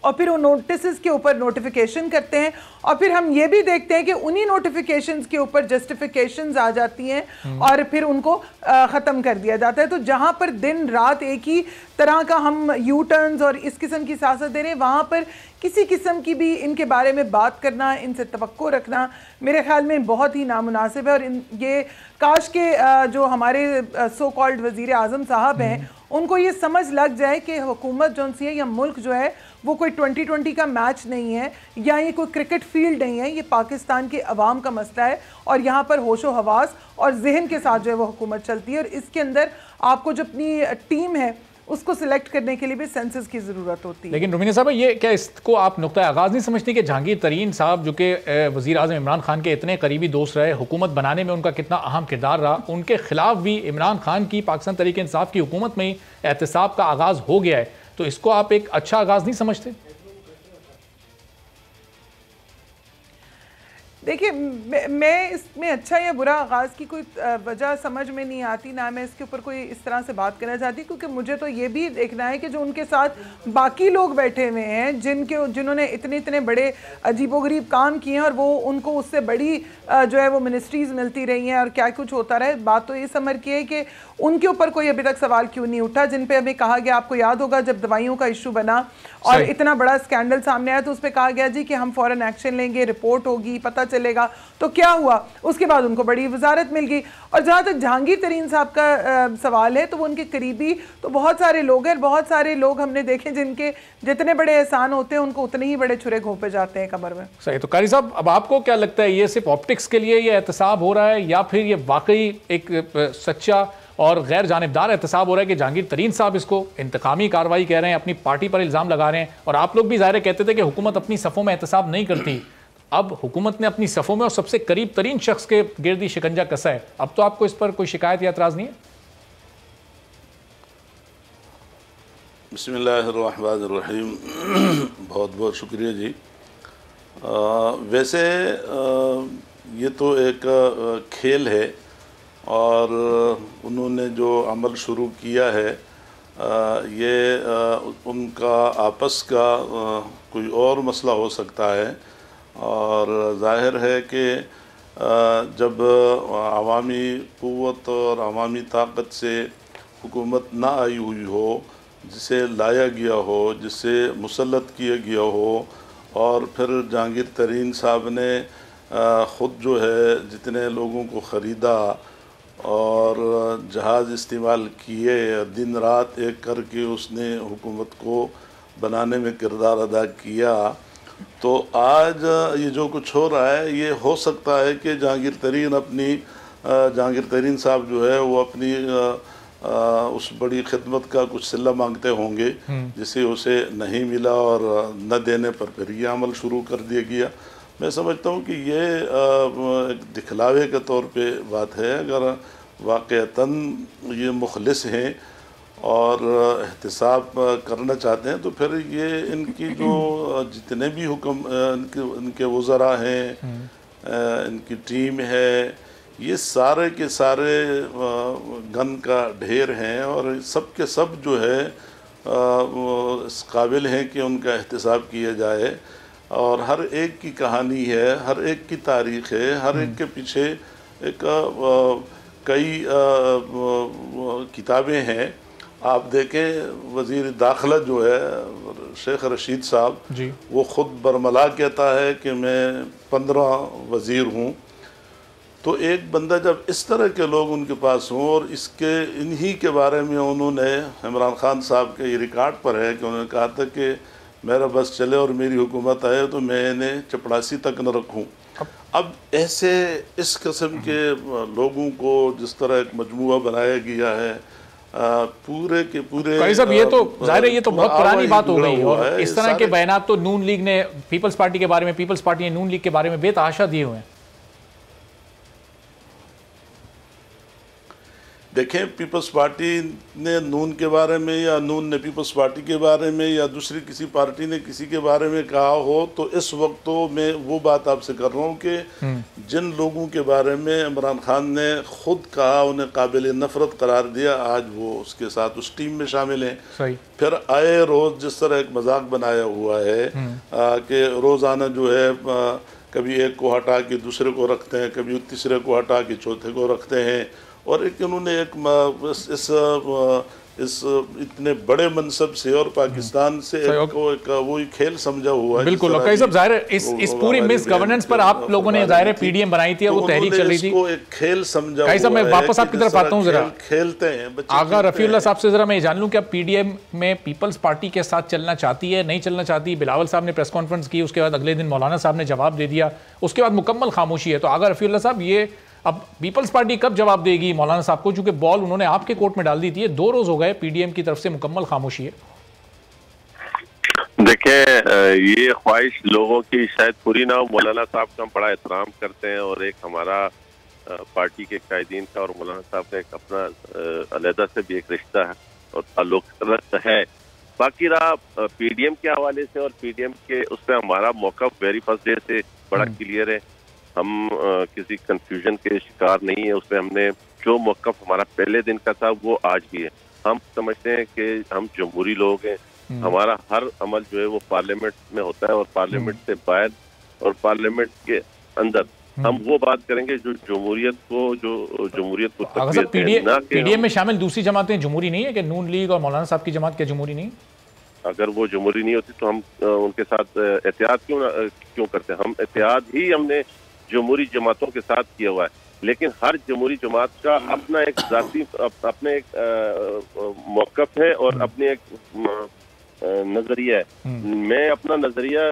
[SPEAKER 5] और फिर उन नोटिस के ऊपर नोटिफिकेशन करते हैं, और फिर हम ये भी देखते हैं कि उन्हीं नोटिफिकेशंस के ऊपर जस्टिफिकेशंस आ जाती हैं और फिर उनको ख़त्म कर दिया जाता है। तो जहाँ पर दिन रात एक ही तरह का हम यू टर्न्स और इस किस्म की सियासत दे रहे हैं, वहाँ पर किसी किस्म की भी इनके बारे में बात करना, इनसे तवक्को रखना मेरे ख्याल में बहुत ही नामुनासिब है। और ये काश के जो हमारे सो कॉल्ड वज़ीर आज़म साहब हैं उनको ये समझ लग जाए कि हुकूमत जो सी है या मुल्क जो है वो कोई 2020 का मैच नहीं है, या ये कोई क्रिकेट फील्ड नहीं है, ये पाकिस्तान के अवाम का मसला है, और यहाँ पर होशो हवास और जहन के साथ जो है वो हुकूमत चलती है। और इसके अंदर आपको जो अपनी टीम है उसको सिलेक्ट करने के लिए भी सेंसस की ज़रूरत होती है।
[SPEAKER 2] लेकिन रुमीना साहब, ये क्या इसको आप नुक्ता आगाज़ नहीं समझती कि जहांगीर तरीन साहब जो कि वज़ीर आज़म इमरान खान के इतने करीबी दोस्त रहे, हुकूमत बनाने में उनका कितना अहम किरदार रहा, उनके खिलाफ भी इमरान खान की पाकिस्तान तहरीक इंसाफ की हुकूमत में ही एहतसाब का आगाज़ हो गया है, तो इसको आप एक अच्छा आगाज़ नहीं समझते? देखिए,
[SPEAKER 5] मैं इसमें अच्छा या बुरा आगाज़ की कोई वजह समझ में नहीं आती, ना मैं इसके ऊपर कोई इस तरह से बात करना चाहती, क्योंकि मुझे तो ये भी देखना है कि जो उनके साथ बाकी लोग बैठे हुए हैं जिन्होंने इतने बड़े अजीबोगरीब काम किए हैं और वो उनको उससे बड़ी जो है वो मिनिस्ट्रीज़ मिलती रही हैं और क्या कुछ होता रहा है। बात तो ये समझ की है कि उनके ऊपर कोई अभी तक सवाल क्यों नहीं उठा, जिन पे हमें कहा गया, आपको याद होगा जब दवाइयों का इशू बना और इतना बड़ा स्कैंडल सामने आया तो उस पर कहा गया जी कि हम फ़ौरन एक्शन लेंगे, रिपोर्ट होगी, पता चलेगा। तो क्या हुआ, उसके बाद उनको बड़ी वजारत मिल गई। और जहाँ तक जहांगीर तरीन साहब का सवाल है तो वो उनके करीबी तो बहुत सारे लोग हैं, बहुत सारे लोग हमने देखे जिनके जितने बड़े एहसान होते हैं उनको उतने ही बड़े छुरे घोंपे जाते हैं कमर में।
[SPEAKER 2] सही। तो कारी साहब, अब आपको क्या लगता है, ये सिर्फ ऑप्टिक्स के लिए ये एहतसाब हो रहा है या फिर ये वाकई एक सच्चा और गैर जानिबदार एहतसाब हो रहा है कि जहांगीर तरीन साहब इसको इंतकामी कार्रवाई कह रहे हैं, अपनी पार्टी पर इल्ज़ाम लगा रहे हैं, और आप लोग भी ज़ाहिर कहते थे कि हुकूमत अपनी सफ़ों में एहतसाब नहीं करती, अब हुकूमत ने अपनी सफ़ों में और सबसे करीब तरीन शख्स के गिर्दी शिकंजा कसा है, अब तो आपको इस पर कोई शिकायत या एतराज़ नहीं है?
[SPEAKER 6] बिस्मिल्लाहिर्रहमानिर्रहीम। बहुत बहुत शुक्रिया जी। वैसे ये तो एक खेल है और उन्होंने जो अमल शुरू किया है ये उनका आपस का कोई और मसला हो सकता है। और ज़ाहिर है कि जब अवामी क़ुव्वत और अवामी ताकत से हुकूमत ना आई हुई हो, जिसे लाया गया हो, जिसे मुसल्लत किया गया हो, और फिर जहांगीर तरीन साहब ने ख़ुद जो है जितने लोगों को ख़रीदा और जहाज़ इस्तेमाल किए, दिन रात एक करके उसने हुकूमत को बनाने में किरदार अदा किया, तो आज ये जो कुछ हो रहा है ये हो सकता है कि जहांगीर तरीन साहब जो है वो अपनी उस बड़ी खिदमत का कुछ सिला मांगते होंगे जिसे उसे नहीं मिला और न देने पर फिर ये अमल शुरू कर दिया गया। मैं समझता हूँ कि ये एक दिखलावे के तौर पे बात है। अगर वाक़तन ये मुखलिस हैं और एहतिसाब करना चाहते हैं तो फिर ये इनकी जो जितने भी हुक्म इनके वज़रा हैं, इनकी टीम है, ये सारे के सारे गन का ढेर हैं और सब के सब जो है इस काबिल हैं कि उनका एहतिसाब किया जाए। और हर एक की कहानी है, हर एक की तारीख़ है, हर एक के पीछे एक कई किताबें हैं। आप देखें वज़ीर दाखिला जो है शेख रशीद साहब, वो ख़ुद बरमला कहता है कि मैं 15 वज़ीर हूँ। तो एक बंदा जब इस तरह के लोग उनके पास हों और इन्हीं के बारे में उन्होंने इमरान खान साहब के ये रिकॉर्ड पर है कि उन्होंने कहा था कि मेरा बस चले और मेरी हुकूमत आए तो मैं इन्हें चपड़ासी तक न रखूँ। अब ऐसे इस किस्म के लोगों को जिस तरह एक मजमुआ बनाया गया है पूरे के पूरे,
[SPEAKER 2] साहब ये तो जाहिर है ये तो बहुत पुरानी बात हो गई और इस तरह के बयानात तो नून लीग ने पीपल्स पार्टी के बारे में, पीपल्स पार्टी ने नून लीग के बारे में बेतहाशा दिए हुए हैं।
[SPEAKER 6] देखें, पीपल्स पार्टी ने नून के बारे में या नून ने पीपल्स पार्टी के बारे में या दूसरी किसी पार्टी ने किसी के बारे में कहा हो तो इस वक्त तो मैं वो बात आपसे कर रहा हूँ कि जिन लोगों के बारे में इमरान खान ने खुद कहा, उन्हें काबिल नफ़रत करार दिया, आज वो उसके साथ उस टीम में शामिल हैं। फिर आए रोज़ जिस तरह एक मजाक बनाया हुआ है कि रोज़ाना जो है कभी एक को हटा के दूसरे को रखते हैं, कभी तीसरे को हटा के चौथे को रखते हैं। और एक उन्होंने इस इतने बड़े मनसब से और पाकिस्तान से एक वो खेल समझा हुआ है।
[SPEAKER 2] बिल्कुल, कई सब जाहिर इस पूरी मिस गवर्नेंस पर आप लोगों ने जाहिर पीडीएम बनाई थी और वो तहरीक चल रही थी,
[SPEAKER 6] इसको एक खेल समझा।
[SPEAKER 2] कई सब मैं वापस आपकी तरफ आता हूँ, जरा
[SPEAKER 6] खेलते हैं
[SPEAKER 2] आगा रफीउल्लाह साहब से जरा मैं जान लूँ कि अब पीडीएम में पीपल्स पार्टी के साथ चलना चाहती है, नहीं चलना चाहती? बिलावल साहब ने प्रेस कॉन्फ्रेंस की, उसके बाद अगले दिन मौलाना साहब ने जवाब दे दिया, उसके बाद मुकम्मल खामोशी है। तो आगा रफीउल्लाह साहब, ये अब पीपल्स पार्टी कब जवाब देगी मौलाना साहब को, चूंकि बॉल उन्होंने आपके कोर्ट में डाल दी थी? 2 रोज हो गए पीडीएम की तरफ से मुकम्मल खामोशी है।
[SPEAKER 4] देखिए, ये ख्वाहिश लोगों की शायद पूरी ना हो। मौलाना साहब का हम बड़ा एहतराम करते हैं और एक हमारा पार्टी के कायदीन का और मौलाना साहब का एक अपना अलहदा से भी एक रिश्ता है और ताल्लुक है। बाकी रहा पीडीएम के हवाले से और पीडीएम के उस पर हमारा मौक़िफ़ वेरी फर्स्ट डे से बड़ा क्लियर है। हम किसी कंफ्यूजन के शिकार नहीं है। उसमें हमने जो मौक़िफ़ हमारा पहले दिन का था वो आज भी है। हम समझते हैं कि हम जमहूरी लोग हैं, हमारा हर अमल जो है वो पार्लियामेंट में होता है और पार्लियामेंट से बाहर और पार्लियामेंट के अंदर हम वो बात करेंगे जो जमहूरियत को
[SPEAKER 2] पीडीएम में शामिल दूसरी जमातें जमहूरी नहीं है कि नून लीग और मौलाना साहब की जमात क्या जमहूरी नहीं?
[SPEAKER 4] अगर वो जमहूरी नहीं होती तो हम उनके साथ एहतियात क्यों करते हैं? हम एहतियात ही हमने जमहूरी जमातों के साथ किया हुआ है, लेकिन हर जमहूरी जमात का अपना एक जाती अपने एक मौक़िफ़ है और अपने एक नजरिया है। मैं अपना नजरिया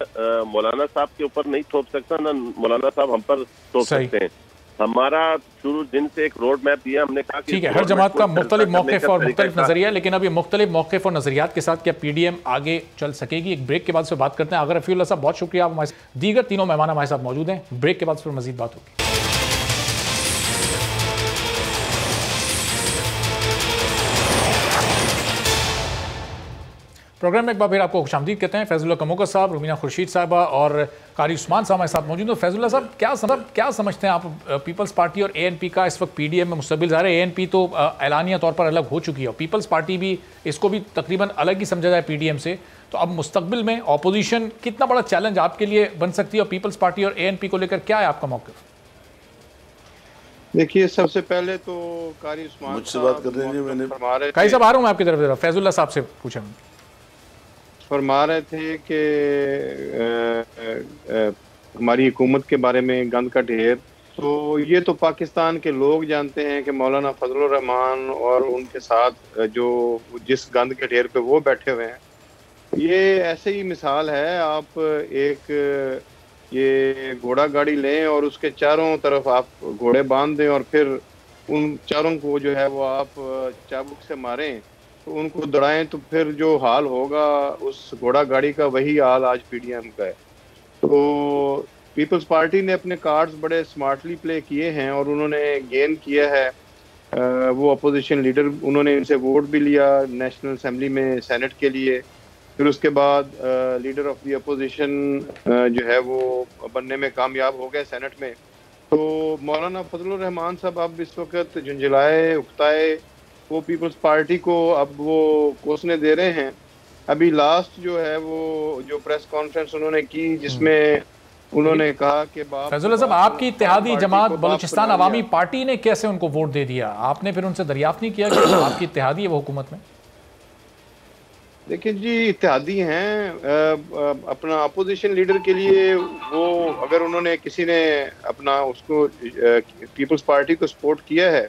[SPEAKER 4] मौलाना साहब के ऊपर नहीं थोप सकता, ना मौलाना साहब हम पर थोप सकते हैं। हमारा शुरू दिन से एक रोड मैप दिया, हमने कहा कि
[SPEAKER 2] ठीक है, हर जमात का मुख्तलिफ मौक़िफ़ और मुख्तलिफ नजरिया, लेकिन अब ये मुख्तलिफ मौक़िफ़ और नजरियात के साथ क्या पीडीएम आगे चल सकेगी? एक ब्रेक के बाद से बात करते हैं। आगा रफीउल्लाह साहब, बहुत शुक्रिया, आप हमारे दीगर तीनों मेहमान हमारे साथ मौजूद हैं। ब्रेक के बाद फिर मजीद बात होगी। प्रोग्राम में एक बार फिर आपको खुशामदीद कहते हैं। फैजुल्लाह कमोका साहब, रुमीना खुर्शीद साहबा और कारी उस्मान साहब हमारे साथ मौजूद हैं। फैजुल्लाह साहब, क्या समझते हैं आप पीपल्स पार्टी और ANP का इस वक्त PDM में मुस्तबिल ज़ाहिर है ANP तो एलानिया तौर पर अलग हो चुकी है और पीपल्स पार्टी भी इसको भी तकरीबन अलग ही समझा जाए PDM से, तो अब मुस्तकबिल में अपोजिशन कितना बड़ा चैलेंज आपके लिए बन सकती है और पीपल्स पार्टी और ANP को लेकर क्या है आपका मौक़िफ़?
[SPEAKER 3] देखिए, सबसे पहले तो कारी उस्मान
[SPEAKER 6] मुझसे बात कर रहे हैं, मैंने
[SPEAKER 2] कारी साहब आ रहा हूँ मैं आपकी तरफ, फैजुल्लाह साहब से पूछें।
[SPEAKER 3] फरमा रहे थे कि हमारी हुकूमत के बारे में गंद का ढेर, तो ये तो पाकिस्तान के लोग जानते हैं कि मौलाना फजलुर रहमान और उनके साथ जो जिस गंद के ढेर पे वो बैठे हुए हैं, ये ऐसे ही मिसाल है। आप एक ये घोड़ा गाड़ी लें और उसके चारों तरफ आप घोड़े बांध दें और फिर उन चारों को जो है वो आप चाबुक से मारें तो उनको दौड़ाएं, तो फिर जो हाल होगा उस घोड़ा गाड़ी का वही हाल आज PDM का है। तो पीपल्स पार्टी ने अपने कार्ड्स बड़े स्मार्टली प्ले किए हैं और उन्होंने गेन किया है। वो अपोजिशन लीडर, उन्होंने इनसे वोट भी लिया नेशनल असेंबली में सेनेट के लिए, फिर उसके बाद लीडर ऑफ द अपोजिशन जो है वो बनने में कामयाब हो गए सेनेट में। तो मौलाना फजलुर रहमान साहब अब इस वक्त झुंझलाए उकताए वो पीपल्स पार्टी को अब वो कोसने दे रहे हैं। अभी लास्ट जो है वो जो प्रेस कॉन्फ्रेंस उन्होंने की जिसमें उन्होंने कहा कि
[SPEAKER 2] फैजुल्लाह साहब, आपकी इत्तेहादी जमात बलूचिस्तान अवामी पार्टी ने कैसे उनको वोट दे दिया? आपने फिर उनसे दरियाफ्त नहीं किया कि आपकी इत्तेहादी है वो हुकूमत में?
[SPEAKER 3] देखिए जी, इत्तेहादी हैं, अपना अपोजिशन लीडर के लिए वो अगर उन्होंने किसी ने अपना उसको पीपल्स पार्टी को सपोर्ट किया है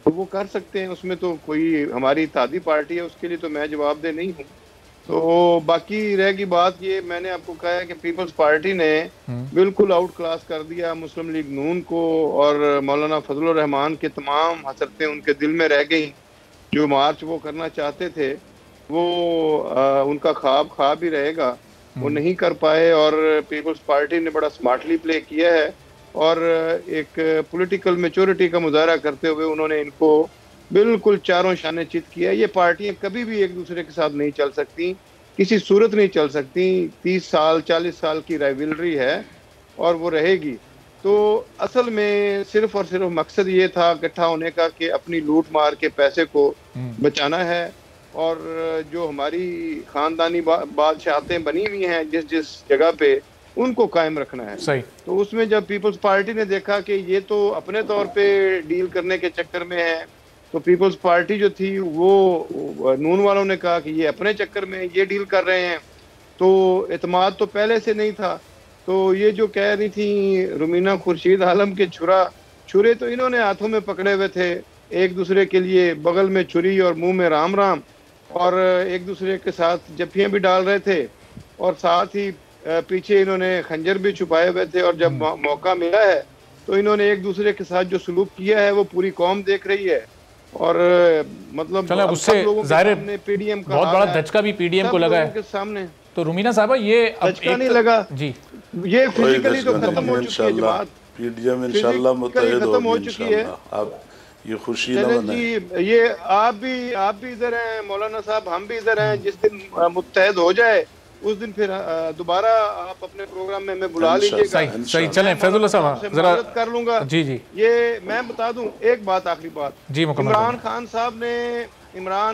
[SPEAKER 3] तो वो कर सकते हैं, उसमें तो कोई हमारी इत्तेहादी पार्टी है उसके लिए तो मैं जवाबदेह नहीं हूँ। तो बाकी रहेगी बात ये, मैंने आपको कहा है कि पीपल्स पार्टी ने बिल्कुल आउट क्लास कर दिया मुस्लिम लीग नून को और मौलाना फजलुर रहमान के तमाम हसरतें उनके दिल में रह गई। जो मार्च वो करना चाहते थे वो उनका ख्वाब ही रहेगा, वो नहीं कर पाए और पीपल्स पार्टी ने बड़ा स्मार्टली प्ले किया है और एक पॉलिटिकल मैच्योरिटी का मुजाहरा करते हुए उन्होंने इनको बिल्कुल चारों शाने चित किया। ये पार्टियां कभी भी एक दूसरे के साथ नहीं चल सकती, किसी सूरत नहीं चल सकती। 30 साल 40 साल की राइवलरी है और वो रहेगी। तो असल में सिर्फ और सिर्फ मकसद ये था इकट्ठा होने का कि अपनी लूट मार के पैसे को बचाना है और जो हमारी खानदानी बादशाहतें बनी हुई हैं जिस जिस जगह पे उनको कायम रखना है।
[SPEAKER 2] सही।
[SPEAKER 3] तो उसमें जब पीपल्स पार्टी ने देखा कि ये तो अपने तौर पे डील करने के चक्कर में है, तो पीपल्स पार्टी जो थी वो नून वालों ने कहा कि ये अपने चक्कर में ये डील कर रहे हैं, तो एतमाद तो पहले से नहीं था। तो ये जो कह रही थी रुमीना खुर्शीद आलम के छुरे तो इन्होंने हाथों में पकड़े हुए थे, एक दूसरे के लिए बगल में छुरी और मुंह में राम राम, और एक दूसरे के साथ जफ्फियां भी डाल रहे थे और साथ ही पीछे इन्होंने खंजर भी छुपाए हुए थे। और जब मौका मिला है तो इन्होंने एक दूसरे के साथ जो सलूक किया है वो पूरी कौम देख रही है। और मतलब
[SPEAKER 2] उससे जाहिर
[SPEAKER 3] PDM का
[SPEAKER 2] बहुत बड़ा धचका भी PDM को लगा है
[SPEAKER 3] सामने।
[SPEAKER 2] तो रुमीना साहबा ये
[SPEAKER 3] धचका नहीं लगा
[SPEAKER 2] जी,
[SPEAKER 3] ये फिजिकली तो खत्म हो चुकी है जमात,
[SPEAKER 6] PDM इंशाल्लाह मुत्तहिद
[SPEAKER 3] खत्म हो चुकी है।
[SPEAKER 6] आप ये खुशी ना मनाएं
[SPEAKER 3] जी, ये आप भी इधर हैं मौलाना साहब, हम भी इधर हैं। जिस दिन मुत्तहिद हो जाए उस दिन फिर दोबारा आप अपने प्रोग्राम में हमें बुला लीजिएगा।
[SPEAKER 2] सही चलें फैजुल्लाह साहब, जरा
[SPEAKER 3] कर लूंगा।
[SPEAKER 2] जी जी,
[SPEAKER 3] ये मैं बता दूं एक बात, आखिरी बात
[SPEAKER 2] जी,
[SPEAKER 3] इमरान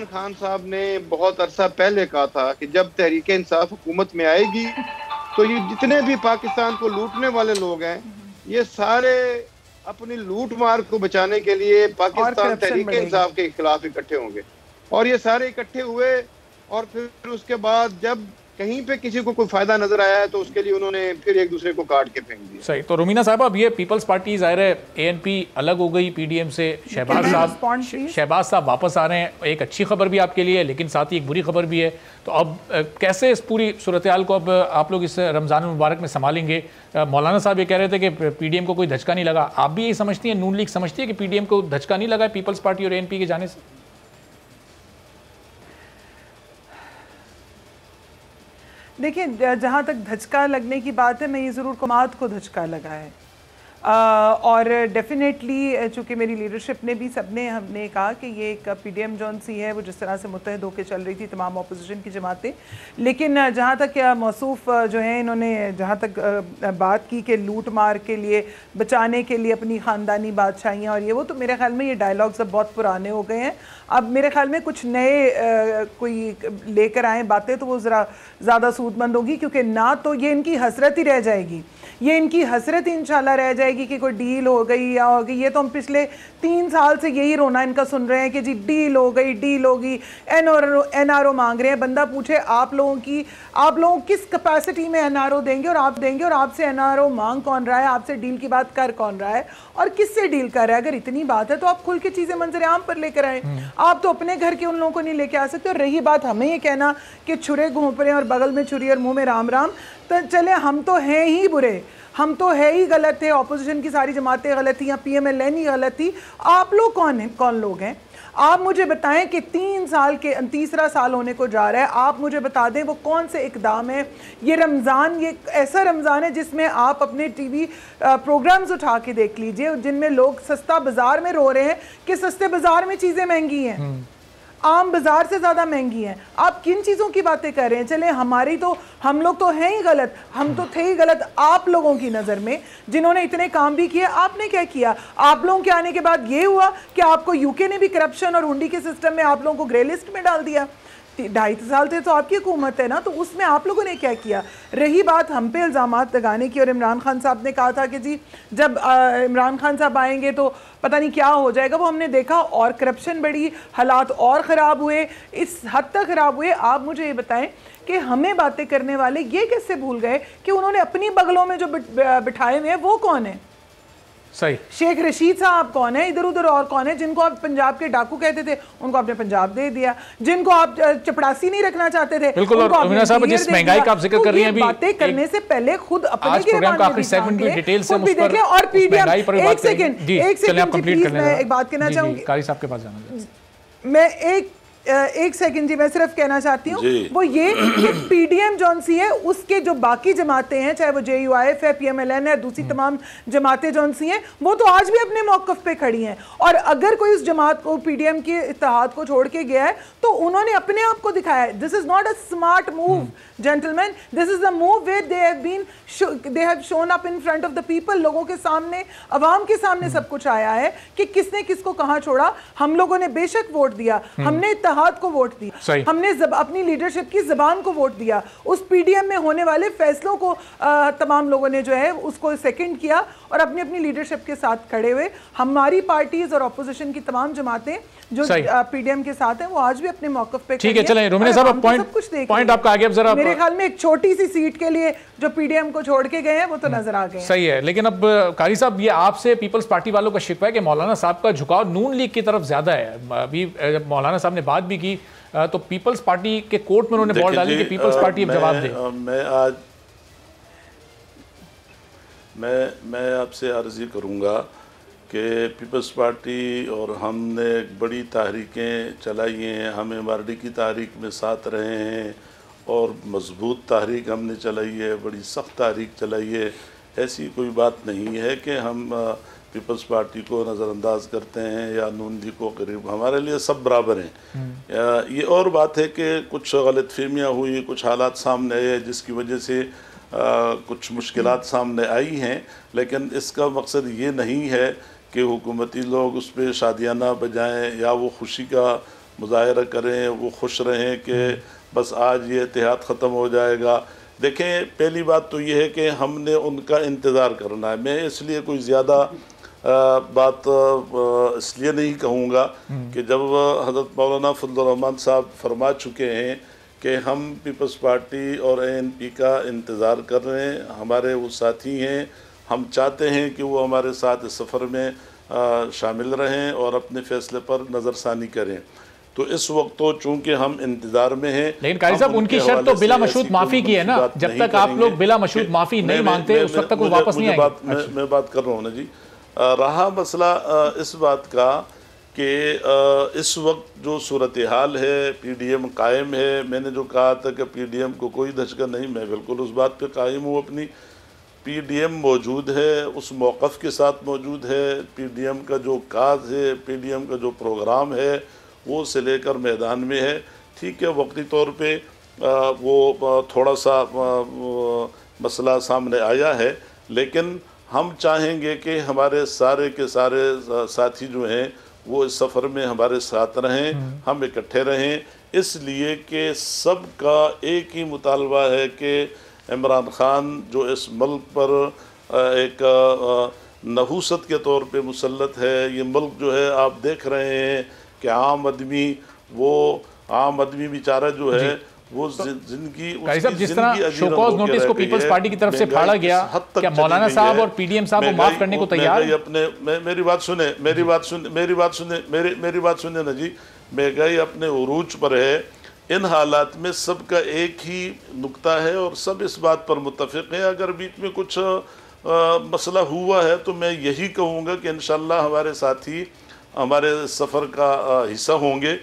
[SPEAKER 3] खान साहब ने बहुत अरसा पहले कहा था कि जब तहरीक इंसाफ हुकूमत में आएगी तो ये जितने भी पाकिस्तान को लूटने वाले लोग हैं ये सारे अपनी लूट मार को बचाने के लिए पाकिस्तान तहरीक इंसाफ के खिलाफ इकट्ठे होंगे। और ये सारे इकट्ठे हुए और फिर उसके बाद जब कहीं पे किसी को कोई फायदा नजर आया है तो उसके लिए उन्होंने फिर एक दूसरे को काट के फेंक दिया।
[SPEAKER 2] सही। तो रुमीना साहब, अब ये पीपल्स पार्टी जाहिर है ANP अलग हो गई PDM से, शहबाज साहब वापस आ रहे हैं, एक अच्छी खबर भी आपके लिए लेकिन साथ ही एक बुरी खबर भी है। तो अब कैसे इस पूरी सूरत हाल को अब आप लोग इस रमज़ान मुबारक में संभालेंगे? मौलाना साहब ये कह रहे थे कि PDM को कोई धचका नहीं लगा, आप भी यही समझती हैं, नून लीग समझती है कि PDM को धचका नहीं लगा पीपल्स पार्टी और ANP के जाने से?
[SPEAKER 5] देखिए, जहाँ तक धचका लगने की बात है, मैं ये ज़रूर कमात को धचका लगा है। और डेफिनेटली चूँकि मेरी लीडरशिप ने भी सबने हमने कहा कि ये एक पीडीएम जौन सी है वो जिस तरह से मुत्तहद होकर चल रही थी तमाम अपोजिशन की जमातें, लेकिन जहाँ तक मौसूफ जो है इन्होंने जहाँ तक बात की कि लूट मार के लिए बचाने के लिए अपनी ख़ानदानी बादशाहियाँ और ये वो, तो मेरे ख्याल में ये डायलॉग्स अब बहुत पुराने हो गए हैं। अब मेरे ख्याल में कुछ नए कोई लेकर आए बातें तो वो ज़रा ज़्यादा सूदमंद होगी, क्योंकि ना तो ये इनकी हसरत ही रह जाएगी, ये इनकी हसरत इंशाल्लाह रह जाएगी कि कोई डील हो गई या हो गई। ये तो हम पिछले 3 साल से यही रोना इनका सुन रहे हैं कि जी डील हो गई, डील होगी, एनआरओ मांग रहे हैं। बंदा पूछे आप लोगों किस कैपेसिटी में एनआरओ देंगे और आप देंगे, और आपसे एनआरओ मांग कौन रहा है, आपसे डील की बात कर कौन रहा है और किससे डील कर रहा है। अगर इतनी बात है तो आप खुल के चीज़ें मंजर आम पर लेकर आए, आप तो अपने घर के उन लोगों को नहीं लेके आ सकते। और रही बात हमें ये कहना कि छुरे घोंपरे और बगल में छुरी और मुंह में राम राम, तो चले हम तो हैं ही बुरे, हम तो है ही गलत थे, ऑपोजिशन की सारी जमातें गलत थी या पीएमएलएन ही गलत थी। आप लोग कौन लोग हैं? आप मुझे बताएं कि 3 साल के तीसरा साल होने को जा रहा है, आप मुझे बता दें वो कौन से इकदाम है। ये रमज़ान, ये ऐसा रमज़ान है जिसमें आप अपने टीवी प्रोग्राम्स उठा के देख लीजिए जिनमें लोग सस्ता बाजार में रो रहे हैं कि सस्ते बाजार में चीज़ें महंगी हैं, आम बाजार से ज़्यादा महंगी हैं। आप किन चीज़ों की बातें कर रहे हैं? चले हम लोग तो हैं ही गलत, हम तो थे ही गलत आप लोगों की नज़र में जिन्होंने इतने काम भी किए। आपने क्या किया? आप लोगों के आने के बाद ये हुआ कि आपको यूके ने भी करप्शन और हुंडी के सिस्टम में आप लोगों को ग्रे लिस्ट में डाल दिया। 2.5 साल थे तो आपकी हुकूमत है ना, तो उसमें आप लोगों ने क्या किया? रही बात हम पे इल्ज़ामात लगाने की, और इमरान खान साहब ने कहा था कि जी जब इमरान खान साहब आएंगे तो पता नहीं क्या हो जाएगा, वो हमने देखा और करप्शन बढ़ी, हालात और ख़राब हुए, इस हद तक ख़राब हुए। आप मुझे ये बताएं कि हमें बातें करने वाले ये कैसे भूल गए कि उन्होंने अपनी बगलों में जो बिठाए हुए हैं वो कौन है?
[SPEAKER 2] सही, शेख
[SPEAKER 5] रशीद साहब कौन है, इधर उधर और कौन है? जिनको आप पंजाब के डाकू कहते थे उनको आपने पंजाब दे दिया, जिनको आप चपड़ासी नहीं रखना चाहते थे
[SPEAKER 2] बिल्कुल। और साहब जिस महंगाई का आप जिक्र कर रही हैं,
[SPEAKER 5] बातें करने से पहले खुद अपने
[SPEAKER 2] आज प्रोग्राम का आखिरी सेगमेंट में डिटेल से उस पर
[SPEAKER 5] और पीडीएम
[SPEAKER 2] एक सेकंड
[SPEAKER 5] प्लीज, मैं एक बात कहना चाहूंगी,
[SPEAKER 2] कारी साहब के पास जाना,
[SPEAKER 5] मैं एक सेकंड जी, मैं सिर्फ कहना चाहती हूँ वो ये कि पीडीएम जौन सी है उसके जो बाकी जमातें हैं, चाहे वो जेयूआईएफ है, पीएमएलएन है, दूसरी तमाम जमातें जौन सी हैं, वो तो आज भी अपने मौकफ पे खड़ी हैं। और अगर कोई उस जमात को, पीडीएम के इत्तेहाद को छोड़ के गया है तो उन्होंने अपने आप को दिखाया है। This is not a smart move gentleman, this is the move where they have shown up in front of the people. लोगों के सामने, अवाम के सामने सब कुछ आया है कि किसने किसको कहाँ छोड़ा। हम लोगों ने बेशक वोट दिया, हमने इत्तेहाद को वोट दिया, हमने अपनी लीडरशिप की ज़बान को वोट दिया, उस पीडीएम में होने वाले फैसलों को तमाम लोगों ने जो है उसको सेकंड किया और अपनी अपनी लीडरशिप के साथ खड़े हुए। हमारी पार्टीज और ऑपोजिशन की तमाम जमातें जो पीडीएम के साथ हैं वो आज भी अपने मौकफ पे।
[SPEAKER 2] ठीक है, चलें रुमिना साहब, पॉइंट आपका आगे। अब जरा
[SPEAKER 5] मेरे ख्याल में एक छोटी सी सीट के लिए जो पीडीएम को छोड़ के गए हैं वो तो नजर आ गए।
[SPEAKER 2] सही है, लेकिन अब कारी साहब ये आपसे पीपल्स पार्टी वालों का शिकवा है कि मौलाना साहब का झुकाव नून लीग की तरफ ज्यादा है। अभी मौलाना साहब ने बात भी की तो पीपल्स पार्टी के कोर्ट में उन्होंने बॉल डाली कि पीपल्स पार्टी अब जवाब दे।
[SPEAKER 6] मैं आपसे अर्जी करूंगा कि पीपल्स पार्टी और हमने बड़ी तहरीकें चलाई हैं, हम एमआरडी की तहरीक में साथ रहे हैं और मजबूत तहरीक हमने चलाई है, बड़ी सख्त तहरीक चलाई है। ऐसी कोई बात नहीं है कि हम पीपल्स पार्टी को नज़रअंदाज करते हैं या नून लीग को करीब, हमारे लिए सब बराबर हैं। ये और बात है कि कुछ गलतफहमियाँ हुई, कुछ हालात सामने आए जिसकी वजह से कुछ मुश्किलात सामने आई हैं, लेकिन इसका मकसद ये नहीं है कि हुकूमती लोग उस पर शादियाना बजाएं या वो खुशी का मुजाहरा करें, वो खुश रहें कि बस आज ये इत्तेहाद ख़त्म हो जाएगा। देखें, पहली बात तो ये है कि हमने उनका इंतज़ार करना है। मैं इसलिए कोई ज़्यादा बात इसलिए नहीं कहूँगा कि जब हज़रत मौलाना फजलुर रहमान साहब फरमा चुके हैं कि हम पीपल्स पार्टी और एएनपी का इंतज़ार कर रहे हैं, हमारे वो साथी हैं, हम चाहते हैं कि वो हमारे साथ इस सफ़र में शामिल रहें और अपने फ़ैसले पर नज़रसानी करें। तो इस वक्त तो चूंकि हम इंतजार में हैं,
[SPEAKER 2] लेकिन कारी साहब उनकी शर्त तो बिला मशरूत माफी की है ना। जब तक आप लोग बिला मशरूत माफी नहीं मांगते उस वक्त तक वो वापस नहीं आएंगे।
[SPEAKER 6] मैं बात कर रहा हूँ ना जी। रहा मसला इस बात का कि इस वक्त जो सूरत हाल है, पीडीएम कायम है। मैंने जो कहा था कि पीडीएम को कोई धचका नहीं, मैं बिल्कुल उस बात पे कायम हूँ अपनी। PDM मौजूद है, उस मौक़िफ़ के साथ मौजूद है। PDM का जो काज है, PDM का जो प्रोग्राम है, वो से लेकर मैदान में है। ठीक है, वक्ती तौर पे वो थोड़ा सा मसला सामने आया है, लेकिन हम चाहेंगे कि हमारे सारे के सारे साथी जो हैं वो इस सफ़र में हमारे साथ रहें, हम इकट्ठे रहें, इसलिए कि सबका एक ही मुतालबा है कि इमरान ख़ान जो इस मुल्क पर एक नहूसत के तौर पे मुसल्लत है। ये मुल्क जो है आप देख रहे हैं कि आम आदमी बेचारा जो है वो जिंदगी
[SPEAKER 2] जिस तरह शोकॉज नोटिस को पीपल्स पार्टी की तरफ से फाड़ा गया, क्या मौलाना साहब और PDM साहब को माफ करने को तैयार?
[SPEAKER 6] मेरी बात सुने ना जी, महंगाई अपने उरूज पर है। इन हालात में सबका एक ही नुक्ता है और सब इस बात पर मुत्तफिक है। अगर बीच में कुछ मसला हुआ है तो मैं यही कहूँगा कि इंशाअल्लाह हमारे साथी हमारे सफ़र का हिस्सा होंगे।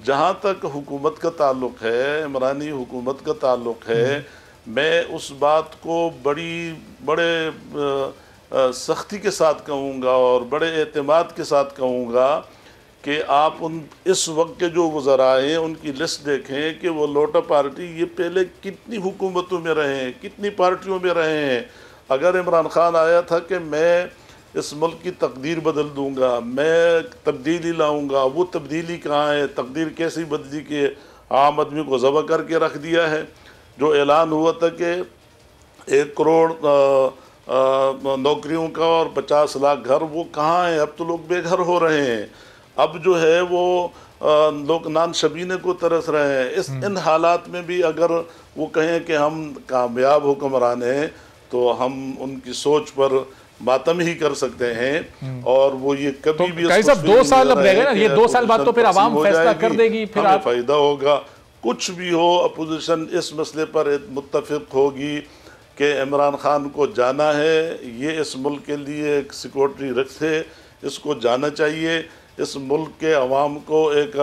[SPEAKER 6] जहाँ तक हुकूमत का ताल्लुक़ है, इमरानी हुकूमत का ताल्लुक़ है, मैं उस बात को बड़े सख्ती के साथ कहूँगा और बड़े एतमाद के साथ कहूँगा कि आप इस वक्त के जो वज़रा हैं उनकी लिस्ट देखें कि वो लोटा पार्टी ये पहले कितनी हुकूमतों में रहे हैं, कितनी पार्टियों में रहे हैं। अगर इमरान ख़ान आया था कि मैं इस मुल्क की तकदीर बदल दूंगा, मैं तब्दीली लाऊंगा, वो तब्दीली कहाँ है? तकदीर कैसी बदली कि आम आदमी को ज़बह करके रख दिया है। जो ऐलान हुआ था कि 1 करोड़ नौकरियों का और 50 लाख घर, वो कहाँ है? अब तो लोग बेघर हो रहे हैं। अब जो है वो लोग नान शबीने को तरस रहे हैं। इन हालात में भी अगर वो कहें कि हम कामयाब हुक्मरान हैं तो हम उनकी सोच पर मातम ही कर सकते हैं। और वो ये कभी भी
[SPEAKER 2] 2 साल अब रह गए ना, ये 2 साल बाद तो फिर आवाम फैसला कर देगी, फिर
[SPEAKER 6] हमें फ़ायदा होगा। कुछ भी हो, अपोजिशन इस मसले पर मुत्तफिक होगी कि इमरान ख़ान को जाना है। ये इस मुल्क के लिए एक सिक्योरिटी रिस्क है, इसको जाना चाहिए। इस मुल्क के अवाम को एक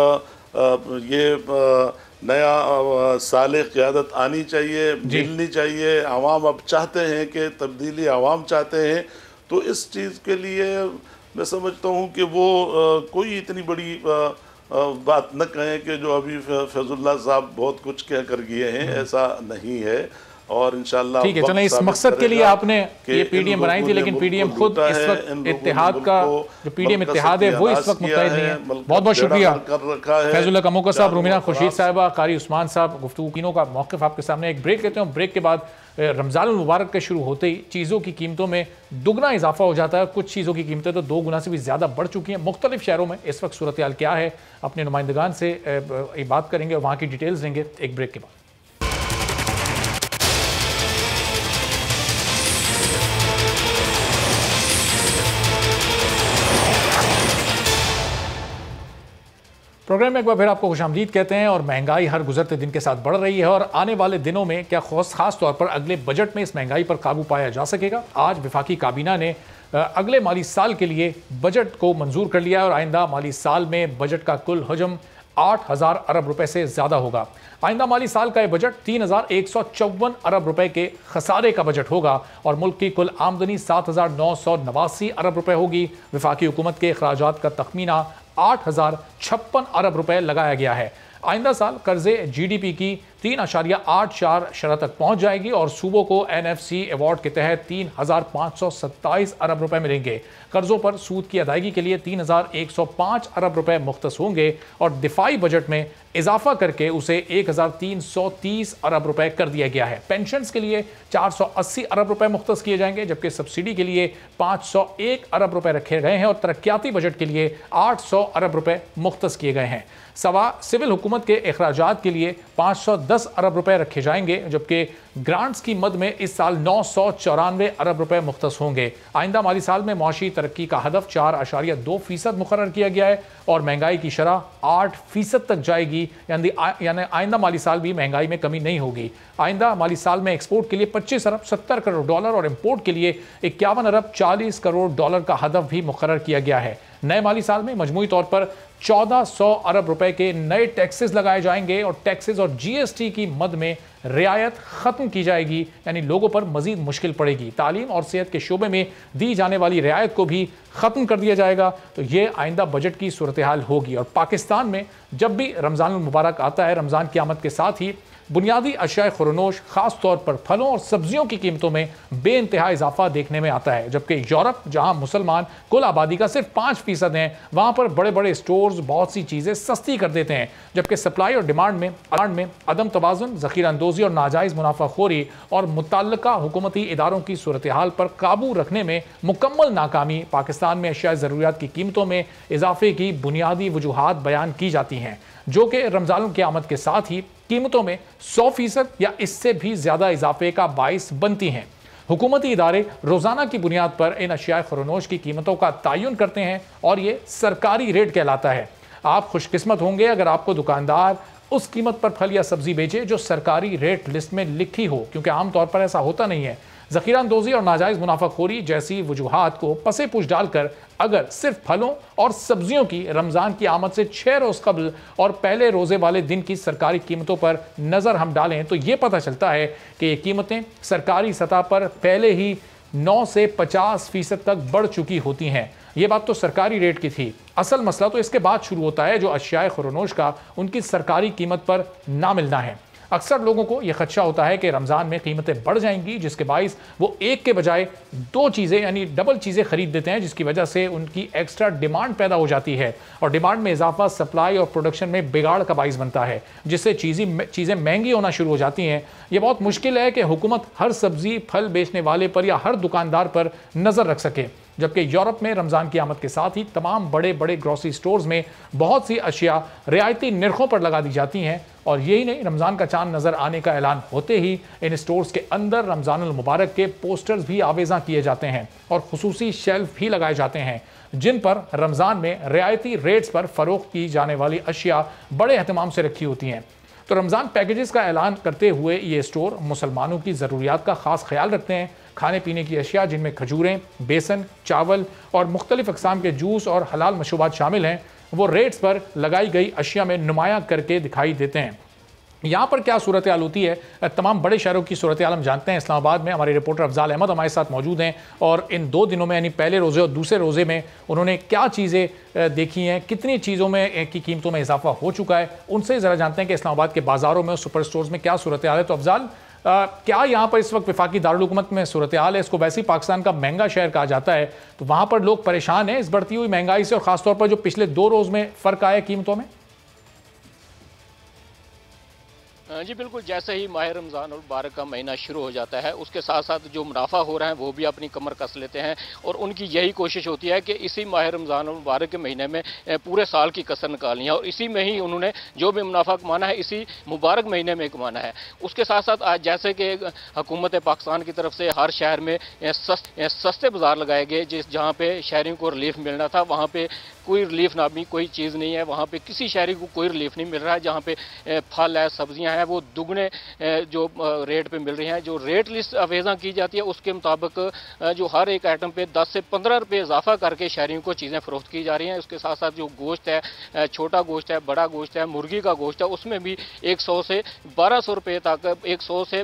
[SPEAKER 6] नया साले क़यादत आनी चाहिए, मिलनी चाहिए। अवाम अब चाहते हैं कि तब्दीली अवाम चाहते हैं, तो इस चीज़ के लिए मैं समझता हूँ कि वो कोई इतनी बड़ी बात न कहें कि जो अभी फैजुल्लाह साहब बहुत कुछ कह कर गए हैं, ऐसा नहीं है। और इंशाअल्लाह
[SPEAKER 2] ठीक है, चलें, इस मकसद के लिए आपने ये PDM बनाई थी, लेकिन PDM खुद इस वक्त इत्तेहाद का जो PDM इत्तेहाद है वो इस वक्त मुत्तहिद नहीं है। बहुत बहुत शुक्रिया फैजुल्लाह कमोका साहब, रुमीना खुर्शीद साहिबा, कारी उस्मान साहब, गुफ्तगू तीनों का मौक़िफ़ आपके सामने। एक ब्रेक लेते हैं, ब्रेक के बाद रमज़ान मुबारक के शुरू होते ही चीज़ों की कीमतों में दुगना इजाफा हो जाता है। कुछ चीज़ों की कीमतें तो 2 गुना से भी ज़्यादा बढ़ चुकी हैं। मुख्तलिफ शहरों में इस वक्त सूरत हाल क्या है, अपने नुमाइंदगान से बात करेंगे और वहाँ की डिटेल्स देंगे एक ब्रेक के बाद। प्रोग्राम में एक बार फिर आपको खुशामदीद कहते हैं। और महंगाई हर गुजरते दिन के साथ बढ़ रही है और आने वाले दिनों में क्या खास तौर पर अगले बजट में इस महंगाई पर काबू पाया जा सकेगा? आज वफाकी काबीना ने अगले माली साल के लिए बजट को मंजूर कर लिया है और आइंदा माली साल में बजट का कुल हजम 8,000 अरब रुपए से ज़्यादा होगा। आइंदा माली साल का यह बजट 3,154 अरब रुपए के खसारे का बजट होगा और मुल्क की कुल आमदनी 7,989 अरब रुपए होगी। वफाकी हुकूमत के अखराजात का तखमीना 8,056 अरब रुपए लगाया गया है। आइंदा साल कर्जे GDP की 3.84 शरह तक पहुंच जाएगी और सूबों को NFC अवार्ड के तहत 3,527 अरब रुपए मिलेंगे। कर्जों पर सूद की अदायगी के लिए 3,105 अरब रुपए मुख्तस होंगे और दिफाई बजट में इजाफा करके उसे 1,330 अरब रुपए कर दिया गया है। पेंशन्स के लिए 480 अरब रुपए मुख्तस किए जाएंगे, जबकि सब्सिडी के लिए 501 अरब रुपए रखे गए हैं और तरक्याती बजट के लिए 800 अरब रुपए मुख्तस किए गए हैं। सवा सिविल हुकूमत के अखराजात के लिए 510 अरब रुपए रखे जाएंगे, जबकि ग्रांट्स की मद में इस साल 994 अरब रुपए मुख्तस होंगे। आइंदा माली साल में मुआशी तरक्की का हदफ 4.2% मुकर्रर किया गया है और महंगाई की शरह 8% तक जाएगी, यानी आइंदा माली साल भी महंगाई में कमी नहीं होगी। आइंदा माली साल में एक्सपोर्ट के लिए 25 अरब 70 करोड़ डॉलर और इम्पोर्ट के लिए 51 अरब 40 करोड़ डॉलर का हदफ भी मुकर्रर किया गया है। नए माली साल में मजमूई तौर पर 1400 अरब रुपए के नए टैक्सेस लगाए जाएंगे और टैक्सेस और GST की मद में रियायत ख़त्म की जाएगी, यानी लोगों पर मज़ीद मुश्किल पड़ेगी। तालीम और सेहत के शोबे में दी जाने वाली रियायत को भी ख़त्म कर दिया जाएगा। तो ये आइंदा बजट की सूरत हाल होगी। और पाकिस्तान में जब भी रमज़ान मुबारक आता है, रमज़ान की आमद के साथ ही बुनियादी अशिया खुरनोश ख़ास तौर पर फलों और सब्जियों की कीमतों में बेइंतहा इजाफा देखने में आता है। जबकि यूरोप, जहां मुसलमान कुल आबादी का सिर्फ 5% हैं, वहां पर बड़े बड़े स्टोर्स बहुत सी चीज़ें सस्ती कर देते हैं। जबकि सप्लाई और डिमांड में अदम तवाज़ुन, ज़ख़ीरा अंदोज़ी और नाजायज़ मुनाफाखोरी और मुतल्लिका हुकूमती इदारों की सूरत हाल पर काबू रखने में मुकम्मल नाकामी पाकिस्तान में अशिया ज़रूरियात की कीमतों में इजाफे की बुनियादी वजूहात बयान की जाती हैं, जो कि रमज़ान की आमद के साथ ही कीमतों में 100% या इससे भी ज़्यादा इजाफे का बाइस बनती हैं। हुकूमती इदारे रोज़ाना की बुनियाद पर इन अशिया खुरनोश की कीमतों का तयन करते हैं और ये सरकारी रेट कहलाता है। आप खुशकिस्मत होंगे अगर आपको दुकानदार उस कीमत पर फल या सब्जी बेचे जो सरकारी रेट लिस्ट में लिखी हो, क्योंकि आमतौर पर ऐसा होता नहीं है। ज़ख़ीरा अंदोज़ी और नाजायज़ मुनाफाखोरी जैसी वजूहात को पसे पूछ डालकर अगर सिर्फ फलों और सब्जियों की रमज़ान की आमद से 6 रोज़ कबल और पहले रोज़े वाले दिन की सरकारी कीमतों पर नज़र हम डालें तो ये पता चलता है कि ये कीमतें सरकारी सतह पर पहले ही 9 से 50% तक बढ़ चुकी होती हैं। ये बात तो सरकारी रेट की थी। असल मसला तो इसके बाद शुरू होता है, जो अशिया खुरनोश का उनकी सरकारी कीमत पर ना मिलना है। अक्सर लोगों को यह खदशा होता है कि रमज़ान में कीमतें बढ़ जाएंगी, जिसके बाइस वो एक के बजाय 2 चीज़ें यानी डबल चीज़ें खरीद देते हैं, जिसकी वजह से उनकी एक्स्ट्रा डिमांड पैदा हो जाती है और डिमांड में इजाफा सप्लाई और प्रोडक्शन में बिगाड़ का बाइस बनता है, जिससे चीज़ें महंगी होना शुरू हो जाती हैं। ये बहुत मुश्किल है कि हुकूमत हर सब्जी फल बेचने वाले पर या हर दुकानदार पर नज़र रख सके। जबकि यूरोप में रमज़ान की आमद के साथ ही तमाम बड़े बड़े ग्रोसरी स्टोर्स में बहुत सी अशिया रियायती निर्खों पर लगा दी जाती हैं। और यही नहीं, रमज़ान का चांद नज़र आने का ऐलान होते ही इन स्टोर्स के अंदर रमज़ानुल मुबारक के पोस्टर्स भी आवेज़ा किए जाते हैं और खुसूसी शेल्फ भी लगाए जाते हैं, जिन पर रमज़ान में रियायती रेट्स पर फ़रोख्त की जाने वाली अशिया बड़े एहतमाम से रखी होती हैं। तो रमज़ान पैकेजेस का ऐलान करते हुए ये स्टोर मुसलमानों की ज़रूरियात का ख़ास ख्याल रखते हैं। खाने पीने की अशिया जिनमें खजूरें, बेसन, चावल और मुख्तलिफ अक़साम के जूस और हलाल मशरूबात शामिल हैं, वो रेट्स पर लगाई गई अशिया में नुमायाँ करके दिखाई देते हैं। यहाँ पर क्या सूरत हाल होती है, तमाम बड़े शहरों की सूरत हाल हम जानते हैं। इस्लामाबाद में हमारे रिपोर्टर अफजाल अहमद हमारे साथ मौजूद हैं और इन 2 दिनों में यानी पहले रोज़े और दूसरे रोज़े में उन्होंने क्या चीज़ें देखी हैं, कितनी चीज़ों में की कीमतों में इजाफा हो चुका है, उनसे ज़रा जानते हैं कि इस्लामाबाद के बाज़ारों में और सुपर स्टोर्स में क्या सूरत हाल है। तो अफजाल, क्या यहाँ पर इस वक्त वफाकी दारुल हुकूमत में सूरत हाल है? इसको वैसे ही पाकिस्तान का महंगा शहर कहा जाता है, तो वहाँ पर लोग परेशान हैं इस बढ़ती हुई महंगाई से और ख़ासतौर पर जो पिछले 2 रोज़ में फ़र्क आया कीमतों में?
[SPEAKER 7] जी बिल्कुल, जैसे ही माह रमज़ान और मुबारक का महीना शुरू हो जाता है, उसके साथ साथ जो मुनाफा हो रहा है वो भी अपनी कमर कस लेते हैं और उनकी यही कोशिश होती है कि इसी माह रमज़ान और मुबारक के महीने में पूरे साल की कसर निकालनी है और इसी में ही उन्होंने जो भी मुनाफा कमाना है इसी मुबारक महीने में कमाना है। उसके साथ साथ आज जैसे कि हुकूमत पाकिस्तान की तरफ से हर शहर में सस्ते बाज़ार लगाए गए, जहाँ पर शहरियों को रिलीफ मिलना था वहाँ पर कोई रिलीफ नामी कोई चीज़ नहीं है। वहाँ पे किसी शहरी को कोई रिलीफ नहीं मिल रहा है। जहाँ पे फल है, सब्जियां हैं, वो दुगने जो रेट पे मिल रही हैं। जो रेट लिस्ट अवेज़ा की जाती है उसके मुताबिक जो हर एक आइटम पे 10 से 15 रुपये इजाफा करके शहरियों को चीज़ें फ़रोख्त की जा रही हैं। उसके साथ साथ जो गोश्त है, छोटा गोश्त है, बड़ा गोश्त है, मुर्गी का गोश्त है, उसमें भी 100 से 1200 रुपये तक, 100 से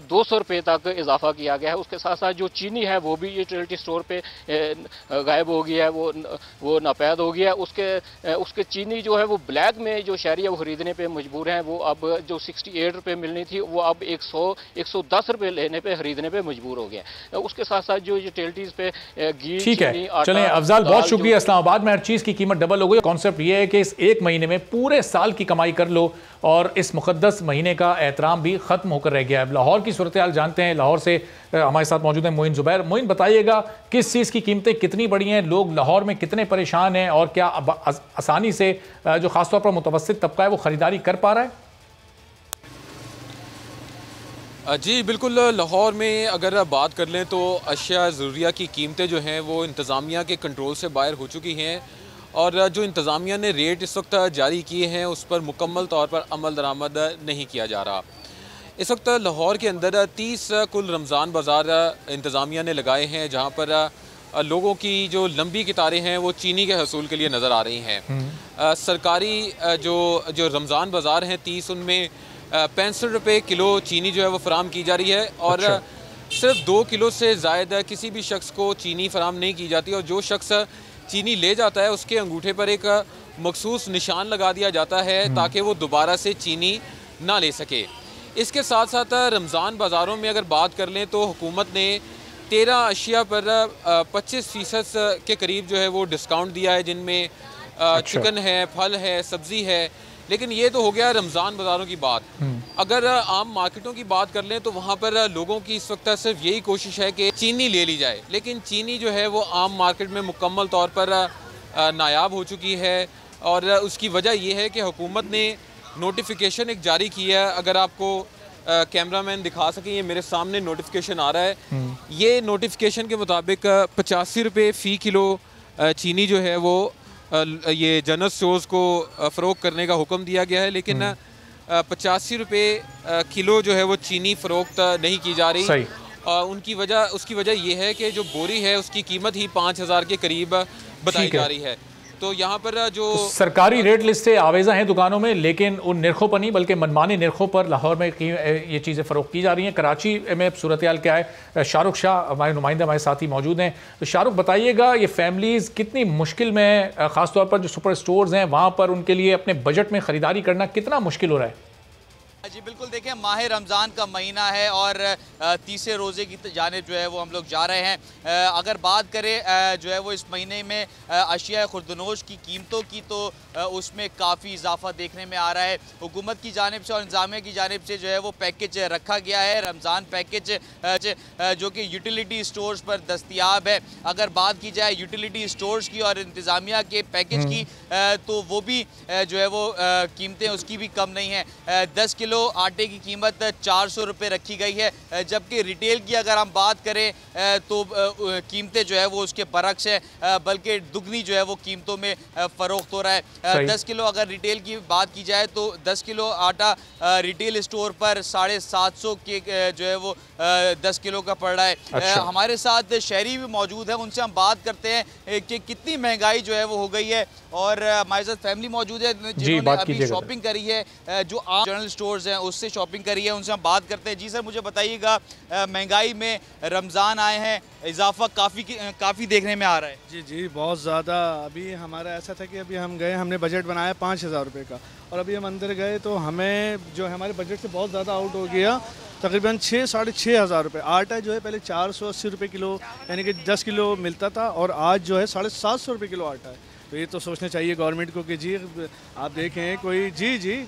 [SPEAKER 7] 200 रुपये तक इजाफा किया गया है। उसके साथ साथ जो चीनी है वो भी यूटिलिटी स्टोर पर गायब हो गई है, वो पैद हो गया। उसके चीनी जो है वो ब्लैक में जो शहरी है वो खरीदने पे मजबूर हैं। वो अब जो 68 रुपये मिलनी थी वो अब 110 रुपये लेने पे खरीदने पे मजबूर हो गया। उसके साथ साथ जो यूटिलिटीज पे घी,
[SPEAKER 2] ठीक है, चलें अफजाल, बहुत शुक्रिया। इस्लामाबाद में हर चीज़ की कीमत डबल हो गई। कॉन्सेप्ट ये है कि इस एक महीने में पूरे साल की कमाई कर लो और इस मुक़द्दस महीने का एहतराम भी ख़त्म होकर रह गया है। लाहौर की सूरत हाल जानते हैं। लाहौर से हमारे साथ मौजूद हैं मोइन ज़ुबैर। मोइन, बताइएगा किस चीज़ की कीमतें कितनी बढ़ी हैं, लोग लाहौर में कितने परेशान हैं और क्या आसानी से जो ख़ासतौर पर मुतवस्सित तबका है वो ख़रीदारी कर पा रहा है?
[SPEAKER 8] जी बिल्कुल, लाहौर में अगर बात कर लें तो अशिया ज़रूरिया की कीमतें जो हैं वो इंतज़ामिया के कंट्रोल से बाहर हो चुकी हैं और जो इंतज़ामिया ने रेट इस वक्त जारी किए हैं उस पर मुकम्मल तौर पर अमल दरामद नहीं किया जा रहा। इस वक्त लाहौर के अंदर 30 कुल रमज़ान बाज़ार इंतज़ामिया ने लगाए हैं, जहाँ पर लोगों की जो लंबी कतारें हैं वो चीनी के हसूल के लिए नज़र आ रही हैं। सरकारी जो रमज़ान बाज़ार हैं 30, उनमें 65 रुपये किलो चीनी जो है वो फ़राम की जा रही है। और सिर्फ 2 किलो से ज़ायद किसी भी शख्स को चीनी फ़राम नहीं की जाती, और जो शख्स चीनी ले जाता है उसके अंगूठे पर एक मखसूस निशान लगा दिया जाता है ताकि वो दोबारा से चीनी ना ले सके। इसके साथ साथ रमज़ान बाज़ारों में अगर बात कर लें तो हुकूमत ने 13 अशिया पर 25% के करीब जो है वो डिस्काउंट दिया है, जिनमें चिकन है, फल है, सब्ज़ी है। लेकिन ये तो हो गया रमज़ान बाज़ारों की बात। अगर आम मार्केटों की बात कर लें तो वहाँ पर लोगों की इस वक्त सिर्फ यही कोशिश है कि चीनी ले ली जाए, लेकिन चीनी जो है वो आम मार्केट में मुकम्मल तौर पर नायाब हो चुकी है। और उसकी वजह यह है कि हुकूमत ने नोटिफिकेशन एक जारी किया है। अगर आपको कैमरामैन दिखा सकें, ये मेरे सामने नोटिफिकेशन आ रहा है। ये नोटिफिकेशन के मुताबिक 85 रुपये फ़ी किलो चीनी जो है वो ये जनरल स्टोर्स को फ़रोख्त करने का हुक्म दिया गया है, लेकिन 85 रुपये किलो जो है वो चीनी फ़रोख्त नहीं की जा रही। उसकी वजह ये है कि जो बोरी है उसकी कीमत ही 5,000 के करीब बताई जा रही है। तो यहाँ पर जो
[SPEAKER 2] सरकारी रेट लिस्ट से आवेज़ा हैं दुकानों में, लेकिन उन निर्खों पर नहीं बल्कि मनमानी निर्खों पर लाहौर में ये चीज़ें फ़रोख्त की जा रही हैं। कराची में सूरत हाल क्या है? शाहरुख शाह हमारे नुमाइंदा हमारे साथ ही मौजूद हैं। तो शाहरुख बताइएगा, ये फैमिलीज़ कितनी मुश्किल में, ख़ासतौर पर जो सुपर स्टोर्स हैं वहाँ पर उनके लिए अपने बजट में ख़रीदारी करना कितना मुश्किल हो रहा है?
[SPEAKER 9] जी बिल्कुल, देखें माह रमज़ान का महीना है और तीसरे रोज़े की जानिब जो है वो हम लोग जा रहे हैं। अगर बात करें जो है वो इस महीने में अशिया खुर्दनोश की कीमतों की, तो उसमें काफ़ी इजाफा देखने में आ रहा है। हुकूमत की जानिब से और इंतज़ामिया की जानिब से जो है वो पैकेज रखा गया है, रमज़ान पैकेज, जो कि यूटिलिटी स्टोर्स पर दस्तियाब है। अगर बात की जाए यूटिलिटी स्टोर्स की और इंतज़ामिया के पैकेज की, तो वो भी जो है वो कीमतें उसकी भी कम नहीं है। 10 किलो आटे की कीमत 400 रुपये रखी गई है, जबकि रिटेल की अगर हम बात करें तो कीमतें जो है वो उसके बरक्स है, बल्कि दुगनी जो है वो कीमतों में फ़रोख्त हो रहा है। 10 किलो अगर रिटेल की बात की जाए तो 10 किलो आटा रिटेल स्टोर पर 750 के जो है वो 10 किलो का पड़ रहा है। हमारे साथ शहरी भी मौजूद है, उनसे हम बात करते हैं कि कितनी महंगाई जो है वो हो गई है। और हमारे साथ फैमिली मौजूद है जिन्होंने अभी शॉपिंग करी है, जो आम जनरल स्टोर्स हैं उससे शॉपिंग करी है, उनसे हम बात करते हैं। जी सर, मुझे बताइएगा, महंगाई में रमज़ान आए हैं, इजाफा काफ़ी देखने में आ रहा है।
[SPEAKER 10] जी बहुत ज़्यादा। अभी हमारा ऐसा था कि अभी हम गए, हमने बजट बनाया 5,000 रुपये का, और अभी हम अंदर गए तो हमें जो है हमारे बजट से बहुत ज़्यादा आउट हो गया, तकरीबन 6-6.5 हज़ार रुपये। आटा जो है पहले 480 रुपये किलो यानी कि 10 किलो मिलता था, और आज जो है 750 रुपये किलो आटा है। तो ये तो सोचना चाहिए गवर्नमेंट को कि जी आप देखें कोई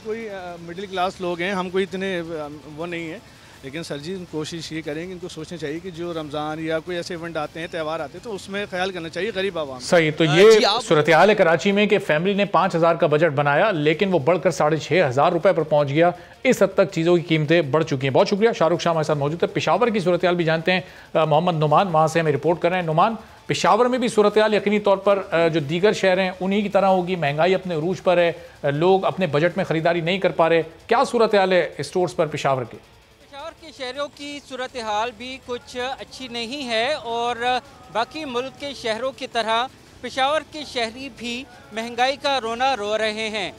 [SPEAKER 10] कोई मिडिल क्लास लोग हैं, हम कोई इतने वो नहीं है, लेकिन सर जी कोशिश ये करेंगे, इनको सोचना चाहिए कि जो रमज़ान या कोई ऐसे इवेंट आते हैं, त्यौहार आते हैं, तो उसमें ख्याल करना चाहिए गरीब आवाम।
[SPEAKER 2] सही। तो ये सूरत हाल है कराची में कि फैमिली ने 5,000 का बजट बनाया, लेकिन वो बढ़कर 6,500 रुपये पर पहुंच गया। इस हद तक चीज़ों की कीमतें बढ़ चुकी हैं। बहुत शुक्रिया, शाहरुख शाह हमारे साथ मौजूद है। पेशावर की सूरत हाल भी जानते हैं, मोहम्मद नुमान वहाँ से हमें रिपोर्ट कर रहे हैं। नुमान, पेशावर में भी सूरत हाल यकीनी तौर पर जो दीगर शहर हैं उन्हीं की तरह होगी, महंगाई अपने अरूज पर है, लोग अपने बजट में ख़रीदारी नहीं कर पा रहे, क्या सूरत हाल है स्टोर्स पर पेशावर के?
[SPEAKER 11] पेशावर के शहरों की सूरत हाल भी कुछ अच्छी नहीं है, और बाकी मुल्क के शहरों की तरह पेशावर के शहरी भी महंगाई का रोना रो रहे हैं।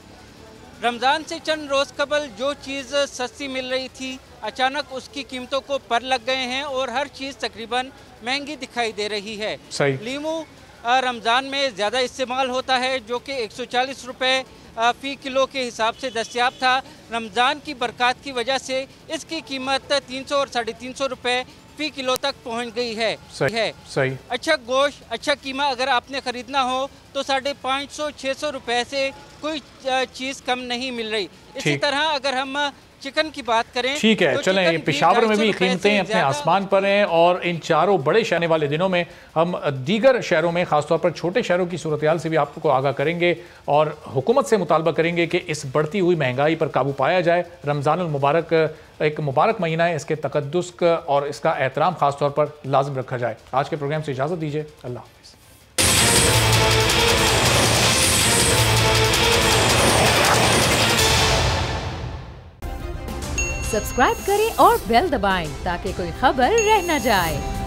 [SPEAKER 11] रमज़ान से चंद रोज़ कबल जो चीज़ सस्ती मिल रही थी, अचानक उसकी कीमतों को पर लग गए हैं और हर चीज़ तकरीबन महंगी दिखाई दे रही है। लीमू रमज़ान में ज़्यादा इस्तेमाल होता है, जो कि 140 रुपये फ़ी किलो के हिसाब से दस्तयाब था। रमज़ान की बरक़ात की वजह से इसकी कीमत 300 और 350 रुपये फ़ी किलो तक पहुंच गई है।
[SPEAKER 2] सही।
[SPEAKER 11] अच्छा गोश्त, अच्छा कीमा अगर आपने ख़रीदना हो तो 550-600 रुपये से कोई चीज़ कम नहीं मिल रही। इसी तरह अगर हम चिकन की बात करें,
[SPEAKER 2] ठीक है, चलें, पेशावर में भी कीमतें अपने आसमान पर हैं, और इन चारों बड़े शहर वाले दिनों में हम दीगर शहरों में, खासतौर पर छोटे शहरों की सूरत हाल से भी आपको आगाह करेंगे और हुकूमत से मुतालबा करेंगे कि इस बढ़ती हुई महंगाई पर काबू पाया जाए। रमज़ानुल मुबारक एक मुबारक महीना है, इसके तकद्दुस और इसका एहतराम खासतौर पर लाजिम रखा जाए। आज के प्रोग्राम से इजाज़त दीजिए, अल्लाह हाफ़िज़।
[SPEAKER 1] सब्सक्राइब करें और बेल दबाएं ताकि कोई खबर रह न जाए।